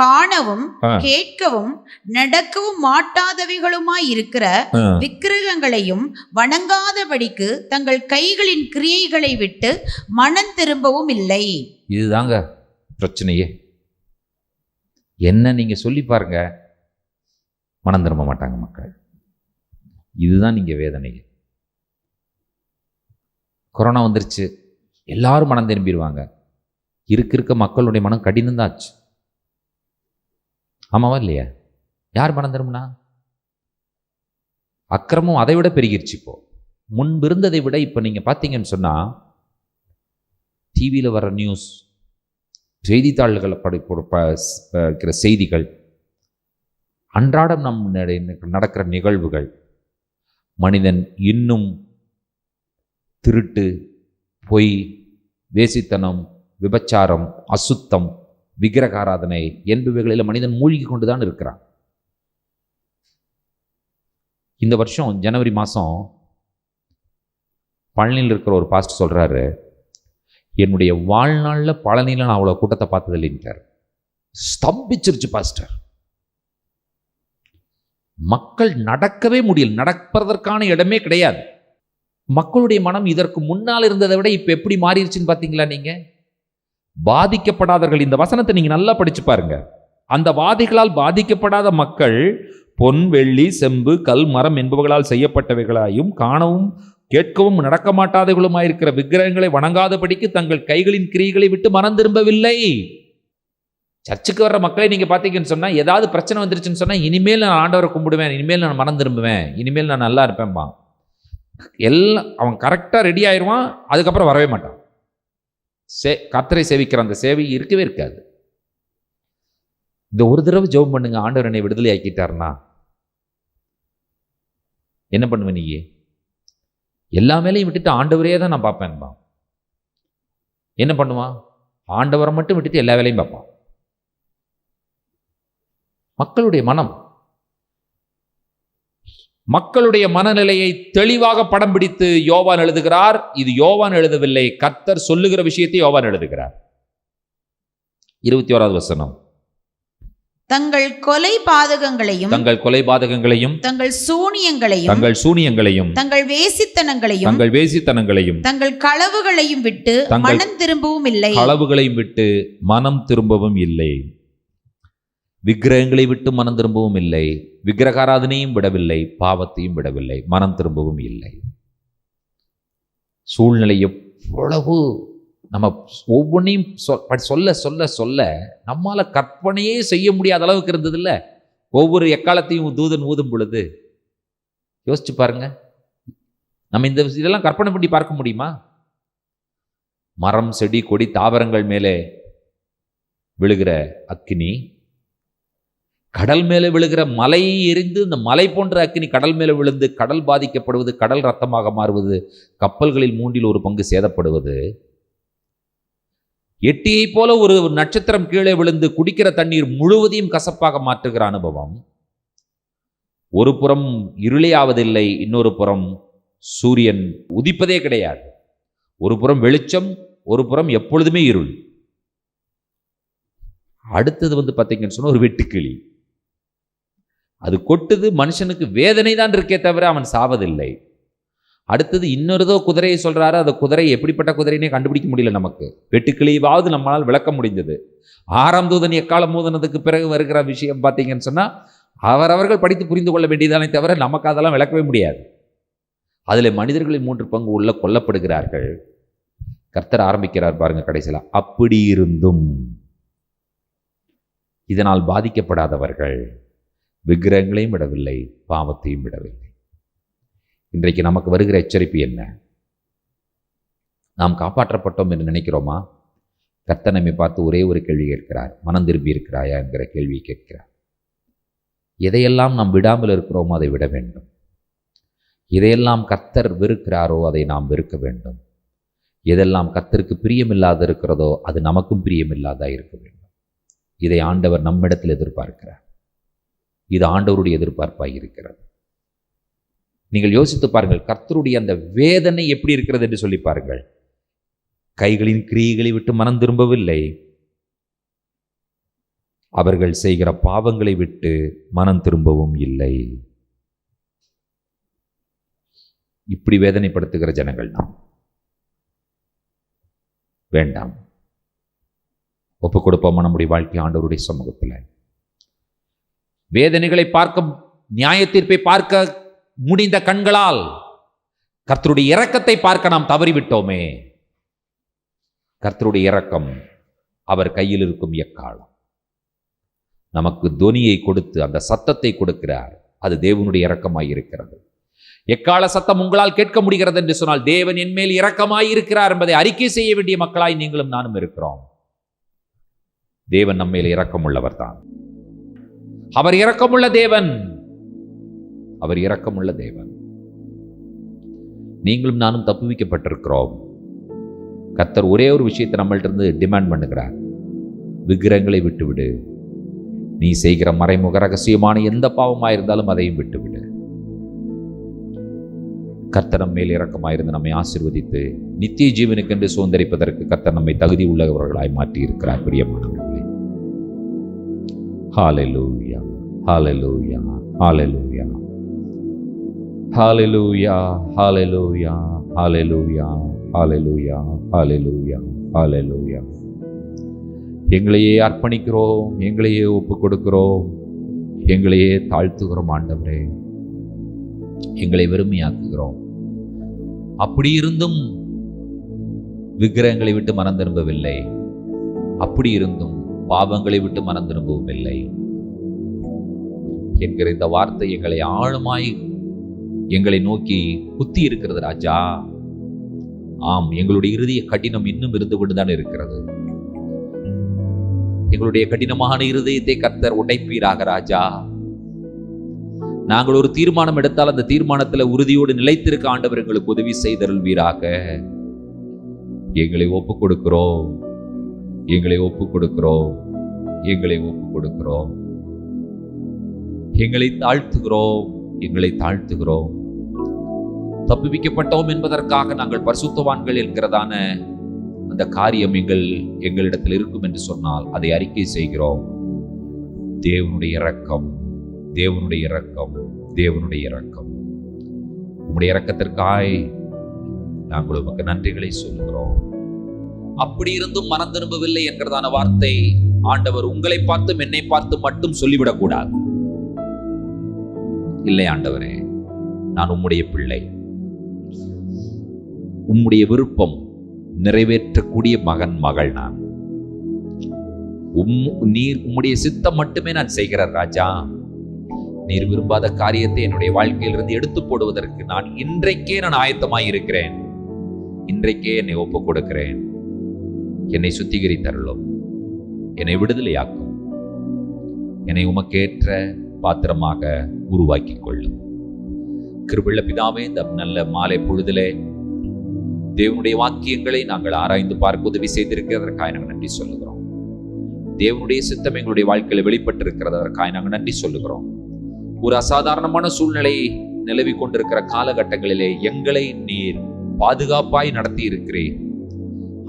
காணவும் கேட்கவும் நடக்கவும் மாட்டாதவைகளுமாய் இருக்கிற விக்கிரகங்களையும் வணங்காதபடிக்கு தங்கள் கைகளின் கிரியைகளை விட்டு மனம் திரும்பவும் இல்லை. இதுதாங்க பிரச்சனையே. என்ன நீங்க சொல்லி பாருங்க, மனம் திரும்ப மாட்டாங்க மக்கள். இதுதான் நீங்க வேதனை. கொரோனா வந்துருச்சு, எல்லாரும் மனம் திரும்பிடுவாங்க. இருக்க மக்களுடைய மனம் கடினம்தாச்சு. ஆமாவா இல்லையா? யார் மனம் திரும்பினா? அக்கிரமம் அதை விட பெருகிருச்சு. இப்போ முன்பு இருந்ததை விட இப்போ நீங்க பார்த்தீங்கன்னு சொன்னா, டிவியில் வர நியூஸ், செய்தித்தாள்களை படிக்கிற செய்திகள், அன்றாடம் நம் நடக்கிற நிகழ்வுகள், மனிதன் இன்னும் திருட்டு, பொய், வேசித்தனம், விபச்சாரம், அசுத்தம், விக்கிரகாராதனை என்பவைகளில் மனிதன் மூழ்கி கொண்டுதான் இருக்கிறான். இந்த வருஷம் ஜனவரி மாதம் பழனியில் இருக்கிற ஒரு பாஸ்டர் சொல்கிறாரு, என்னுடைய வாழ்நாளில் பழனியில் நான் அவ்வளோ கூட்டத்தை பார்த்தது இல்லைன்றார். ஸ்தம்பிச்சிருச்சு பாஸ்டர். மக்கள் நடக்கவே முடியல, நடப்பதற்கான இடமே கிடையாது. மக்களுடைய மனம் இதற்கு முன்னால் இருந்ததை விட இப்போ எப்படி மாறிடுச்சுன்னு பார்த்தீங்களா நீங்கள்? பாதிக்கப்படாதவர்கள், இந்த வசனத்தை நீங்கள் நல்லா படிச்சு பாருங்க. அந்த வாதிகளால் பாதிக்கப்படாத மக்கள் பொன், வெள்ளி, செம்பு, கல், மரம் என்பவர்களால் செய்யப்பட்டவைகளாயும் காணவும் கேட்கவும் நடக்க மாட்டாதவர்களுமாயிருக்கிற விக்கிரகங்களை வணங்காதபடிக்கு தங்கள் கைகளின் கிரியைகளை விட்டு மனம் திரும்பவில்லை. சர்ச்சுக்கு வர்ற மக்களை நீங்கள் பார்த்தீங்கன்னு சொன்னால், ஏதாவது பிரச்சனை வந்துருச்சுன்னு சொன்னால், இனிமேல் நான் ஆண்டவரை கும்பிடுவேன், இனிமேல் நான் மனம் திரும்புவேன், இனிமேல் நான் நல்லா இருப்பேன்பா. எல்லாம் அவன் கரெக்டாக ரெடி ஆயிடுவான், அதுக்கப்புறம் வரவே மாட்டான். கர்த்தரை சேவிக்கிற அந்த சேவை இருக்கவே இருக்காது. இந்த ஒரு தடவை ஜெபம் பண்ணுங்க, ஆண்டவர் என்னை விடுதலை ஆக்கிட்டார்னா என்ன பண்ணுவேன்? நீ எல்லா மேலையும் விட்டுட்டு ஆண்டவரே தான் நான் பார்ப்பேன்பா. என்ன பண்ணுவான்? ஆண்டவரை மட்டும் விட்டுட்டு எல்லா வேலையும் பார்ப்பான். மக்களுடைய மனநிலையை தெளிவாக படம் பிடித்து யோவான் எழுதுகிறார். இது யோவான் எழுதவில்லை, கர்த்தர் சொல்லுகிற விஷயத்தை யோவான் எழுதுகிறார். 21வது வசனம். தங்கள் கொலை பாதகங்களையும் தங்கள் சூனியங்களையும் தங்கள் வேசித்தனங்களையும் தங்கள் களவுகளையும் விட்டு மனம் திரும்பவும் இல்லை. விக்கிரகங்களை விட்டு மனம் திரும்பவும் இல்லை, விக்கிரகாராதனையும் விடவில்லை, பாவத்தையும் விடவில்லை, மனம் திரும்பவும் இல்லை. சூழ்நிலை எவ்வளவு நம்ம ஒவ்வொன்றையும் சொல்ல சொல்ல சொல்ல நம்மால் கற்பனையே செய்ய முடியாத அளவுக்கு இருந்தது இல்லை? ஒவ்வொரு எக்காலத்தையும் தூதன் ஊதும் பொழுது யோசிச்சு பாருங்க. நம்ம இந்த இதெல்லாம் கற்பனை பண்ணி பார்க்க முடியுமா? மரம், செடி, கொடி, தாவரங்கள் மேலே விழுகிற அக்கினி, கடல் மேலே விழுகிற மலை எரிந்து இந்த மலை போன்ற அக்கினி கடல் மேலே விழுந்து கடல் பாதிக்கப்படுவது, கடல் ரத்தமாக மாறுவது, கப்பல்களில் 1/3 பங்கு சேதப்படுவது, எட்டியை போல ஒரு நட்சத்திரம் கீழே விழுந்து குடிக்கிற தண்ணீர் முழுவதையும் கசப்பாக மாற்றுகிற அனுபவம். ஒரு புறம் இருளே ஆவதில்லை, இன்னொரு புறம் சூரியன் உதிப்பதே கிடையாது. ஒரு புறம் வெளிச்சம், ஒரு புறம் எப்பொழுதுமே இருள். அடுத்தது பார்த்தீங்கன்னு சொன்னா ஒரு வெட்டுக்கிளி. அது கொட்டுது, மனுஷனுக்கு வேதனை தான் இருக்கே தவிர அவன் சாவதில்லை. அடுத்தது இன்னொருதோ குதிரையை சொல்றாரு. அந்த குதிரை எப்படிப்பட்ட குதிரைனே கண்டுபிடிக்க முடியல நமக்கு. வெட்டுக்கிளியாவது நம்மளால் விளக்க முடிந்தது. 6ஆம் தூதன் எக்காலம் ஊதினதுக்கு பிறகு வருகிற விஷயம் பார்த்தீங்கன்னு சொன்னா அவரவர்கள் படித்து புரிந்து கொள்ள வேண்டியதானே தவிர நமக்கு அதெல்லாம் விளக்கவே முடியாது. அதில் மனிதர்களில் 3 பங்கு கொல்லப்படுகிறார்கள். கர்த்தர் ஆரம்பிக்கிறார் பாருங்க கடைசியில், அப்படி இருந்தும் இதனால் பாதிக்கப்படாதவர்கள் விக்கிரகங்களையும் விடவில்லை, பாவத்தையும் விடவில்லை. இன்றைக்கு நமக்கு வருகிற எச்சரிப்பு என்ன? நாம் காப்பாற்றப்பட்டோம் என்று நினைக்கிறோமா? கர்த்தர் நம்மை பார்த்து ஒரே ஒரு கேள்வி கேட்கிறார், மனம் திரும்பி இருக்கிறாயா என்கிற கேள்வியை கேட்கிறார். எதையெல்லாம் நாம் விடாமல் இருக்கிறோமோ அதை விட வேண்டும். எதையெல்லாம் கர்த்தர் வெறுக்கிறாரோ அதை நாம் வெறுக்க வேண்டும். எதெல்லாம் கர்த்தருக்கு பிரியமில்லாத இருக்கிறதோ அது நமக்கும் பிரியமில்லாதா இருக்க வேண்டும். இதை ஆண்டவர் நம்மிடத்தில் எதிர்பார்க்கிறார். இது ஆண்டவருடைய எதிர்பார்ப்பாக இருக்கிறது. நீங்கள் யோசித்து பாருங்கள், கர்த்தருடைய அந்த வேதனை எப்படி இருக்கிறது என்று சொல்லி பாருங்கள். கைகளின் கிரியைகளை விட்டு மனம் திரும்பவில்லை, அவர்கள் செய்கிற பாவங்களை விட்டு மனம் திரும்பவும் இல்லை. இப்படி வேதனைப்படுத்துகிற ஜனங்கள் நாம் வேண்டாம். ஒப்புக் கொடுப்போமா நம்முடைய வாழ்க்கை ஆண்டவருடைய சமூகத்தில்? வேதனைகளை பார்க்க, நியாய தீர்ப்பை பார்க்க முடிந்த கண்களால் கர்த்தருடைய இரக்கத்தை பார்க்க நாம் தவறிவிட்டோமே. கர்த்தருடைய இரக்கம் அவர் கையில் இருக்கும் எக்காலம். நமக்கு தொனியை கொடுத்து அந்த சத்தத்தை கொடுக்கிறார். அது தேவனுடைய இரக்கமாய் இருக்கிறது. எக்கால சத்தம் உங்களால் கேட்க முடிகிறது என்று சொன்னால் தேவன் என்மேல் இரக்கமாய் இருக்கிறார் என்பதை அறிக்கை செய்ய வேண்டிய மக்களாய் நீங்களும் நானும் இருக்கிறோம். தேவன் நம்மேல் இரக்கமுள்ளவர் தான். அவர் இரக்கமுள்ள தேவன். அவர் இரக்கமுள்ள தேவன். நீங்களும் நானும் தப்புவிக்கப்பட்டிருக்கிறோம். கர்த்தர் ஒரே ஒரு விஷயத்தை நம்மள்ட்ட இருந்து டிமாண்ட் பண்ணுகிறார். விக்கிரகங்களை விட்டுவிடு. நீ செய்கிற மறைமுக ரகசியமான எந்த பாவமாயிருந்தாலும் அதையும் விட்டுவிடு. கர்த்தர் நம்ம மேல் இரக்கமாயிருந்து நம்மை ஆசீர்வதித்து நித்திய ஜீவனுக்கென்று சுதந்தரிப்பதற்கு கர்த்தர் நம்மை தகுதி உள்ளவர்களாய் மாற்றி இருக்கிறார். பிரியமானவர்களே, ஹல்லேலூயா, ஹல்லேலூயா, ஹல்லேலூயா, ஹல்லேலூயா, ஹல்லேலூயா, ஹல்லேலூயா, ஹல்லேலூயா, ஹல்லேலூயா, ஹல்லேலூயா. எங்களையே அர்ப்பணிக்கிறோம், எங்களையே ஒப்பு கொடுக்கிறோம், எங்களையே தாழ்த்துகிறோம். ஆண்டவரே, எங்களை வெறுமையாக்குகிறோம். அப்படி இருந்தும் விக்கிரகங்களை விட்டு மனம் திரும்பவில்லை. அப்படி இருந்தும் பாவங்களை விட்டு மனம் திரும்பவும் இல்லை என்கிற இந்த வார்த்தை எங்களை ஆழமாய் எங்களை நோக்கி குத்தி இருக்கிறது ராஜா. ஆம், எங்களுடைய இருதய கடினம் இன்னும் இருந்து கொண்டுதான் இருக்கிறது. எங்களுடைய கடினமான இருதயத்தை கர்த்தர் உடைப்பீராக ராஜா. நாங்கள் ஒரு தீர்மானம் எடுத்தால் அந்த தீர்மானத்தில் உறுதியோடு நிலைத்திருக்க ஆண்டவர் எங்களுக்கு உதவி செய்தருள்வீராக. எங்களை ஒப்புக் கொடுக்கிறோம், எங்களை ஒப்புக் கொடுக்கிறோம், எங்களை ஒப்புக் கொடுக்கிறோம், எங்களை தாழ்த்துகிறோம், எங்களை தாழ்த்துகிறோம். தப்புவிக்கப்பட்டோம் என்பதற்காக நாங்கள் பரிசுத்தவான்கள் என்கிறதான அந்த காரியம் எங்களிடத்தில் இருக்கும் என்று சொன்னால் அதை அறிக்கை செய்கிறோம். தேவனுடைய இரக்கம், தேவனுடைய இரக்கம், தேவனுடைய இரக்கம். உம்முடைய இரக்கத்திற்காய் நாங்கள் உமக்கு நன்றிகளை சொல்லுகிறோம். அப்படி இருந்தும் மனம் திரும்பவில்லை என்கிறதான வார்த்தை ஆண்டவர் உங்களை பார்த்தும் என்னை பார்த்து மட்டும் சொல்லிவிடக்கூடாது. இல்லை ஆண்டவரே, நான் உம்முடைய பிள்ளை, உம்முடைய விருப்பம் நிறைவேற்றக்கூடிய மகன் மகள். நான் நீர் உம்முடைய சித்தம் மட்டுமே நான் செய்கிறேன் ராஜா. நீர் விரும்பாத காரியத்தை என்னுடைய வாழ்க்கையிலிருந்து எடுத்து போடுவதற்கு நான் இன்றைக்கே ஆயத்தமாய் இருக்கிறேன். இன்றைக்கே என்னை ஒப்புக் கொடுக்கிறேன். என்னை சுத்திகரித்தருளும், என்னை விடுதலையாக்கும், என்னை உமக்கேற்ற பாத்திரமாக உருவாக்கிக் கொள்ளும். கிருபையுள்ள பிதாவே, இந்த நல்ல மாலை பொழுதிலே தேவனுடைய வாக்கியங்களை நாங்கள் ஆராய்ந்து பார்க்க உதவி செய்திருக்கிறதற்காக நாங்கள் நன்றி சொல்லுகிறோம். தேவனுடைய சித்தம் எங்களுடைய வாழ்க்கையில் வெளிப்பட்டிருக்கிறதற்காக நாங்கள் நன்றி சொல்லுகிறோம். ஒரு அசாதாரணமான சூழ்நிலை நிலவி கொண்டிருக்கிற காலகட்டங்களிலே எங்களை நீர் பாதுகாப்பாய் நடத்தி இருக்கிறீர்.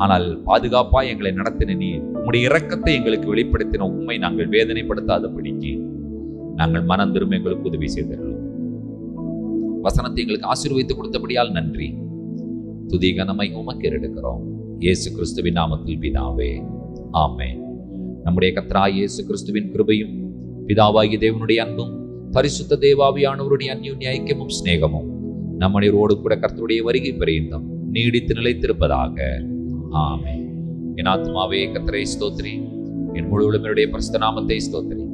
ஆனால் பாதுகாப்பாய் எங்களை நடத்தின நீர் உம்முடைய இரக்கத்தை எங்களுக்கு வெளிப்படுத்தின உண்மை நாங்கள் வேதனைப்படுத்தாதபடிக்கு நாங்கள் மனம் திரும்ப எங்களுக்கு உதவி செய்திருக்கிறோம். வசனத்தை எங்களுக்கு ஆசீர்வதித்து கொடுத்தபடியால் நன்றி. துதி கனமை உமக்கு எடுக்கிறோம். இயேசு கிறிஸ்துவின் நாமத்தில் பிதாவே, ஆமென். நம்முடைய கர்த்தராகிய இயேசு கிறிஸ்துவின் கிருபையும் பிதாவாகிய தேவனுடைய அன்பும் பரிசுத்த தேவாவியானவருடைய அந்யோன்ய ஐக்கியமும் சிநேகமும் நம் அனைவரோடு கூட கர்த்தருடைய வருகை பரியந்தம் நீடித்து நிலைத்திருப்பதாக. ஆமென். என் ஆத்துமாவே கர்த்தரை ஸ்தோத்திரி, என் முழு என்னுடைய பரிசுத்த நாமத்தை ஸ்தோத்திரி.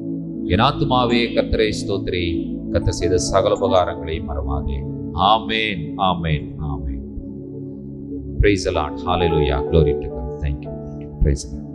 என் ஆத்துமாவே கர்த்தரை ஸ்தோத்திரி, கர்த்தர் செய்த சகல உபகாரங்களை மறவாதே. ஆமென், ஆமென், ஆமென். Praise the Lord. Hallelujah. Glory to God. Thank you. Praise the Lord.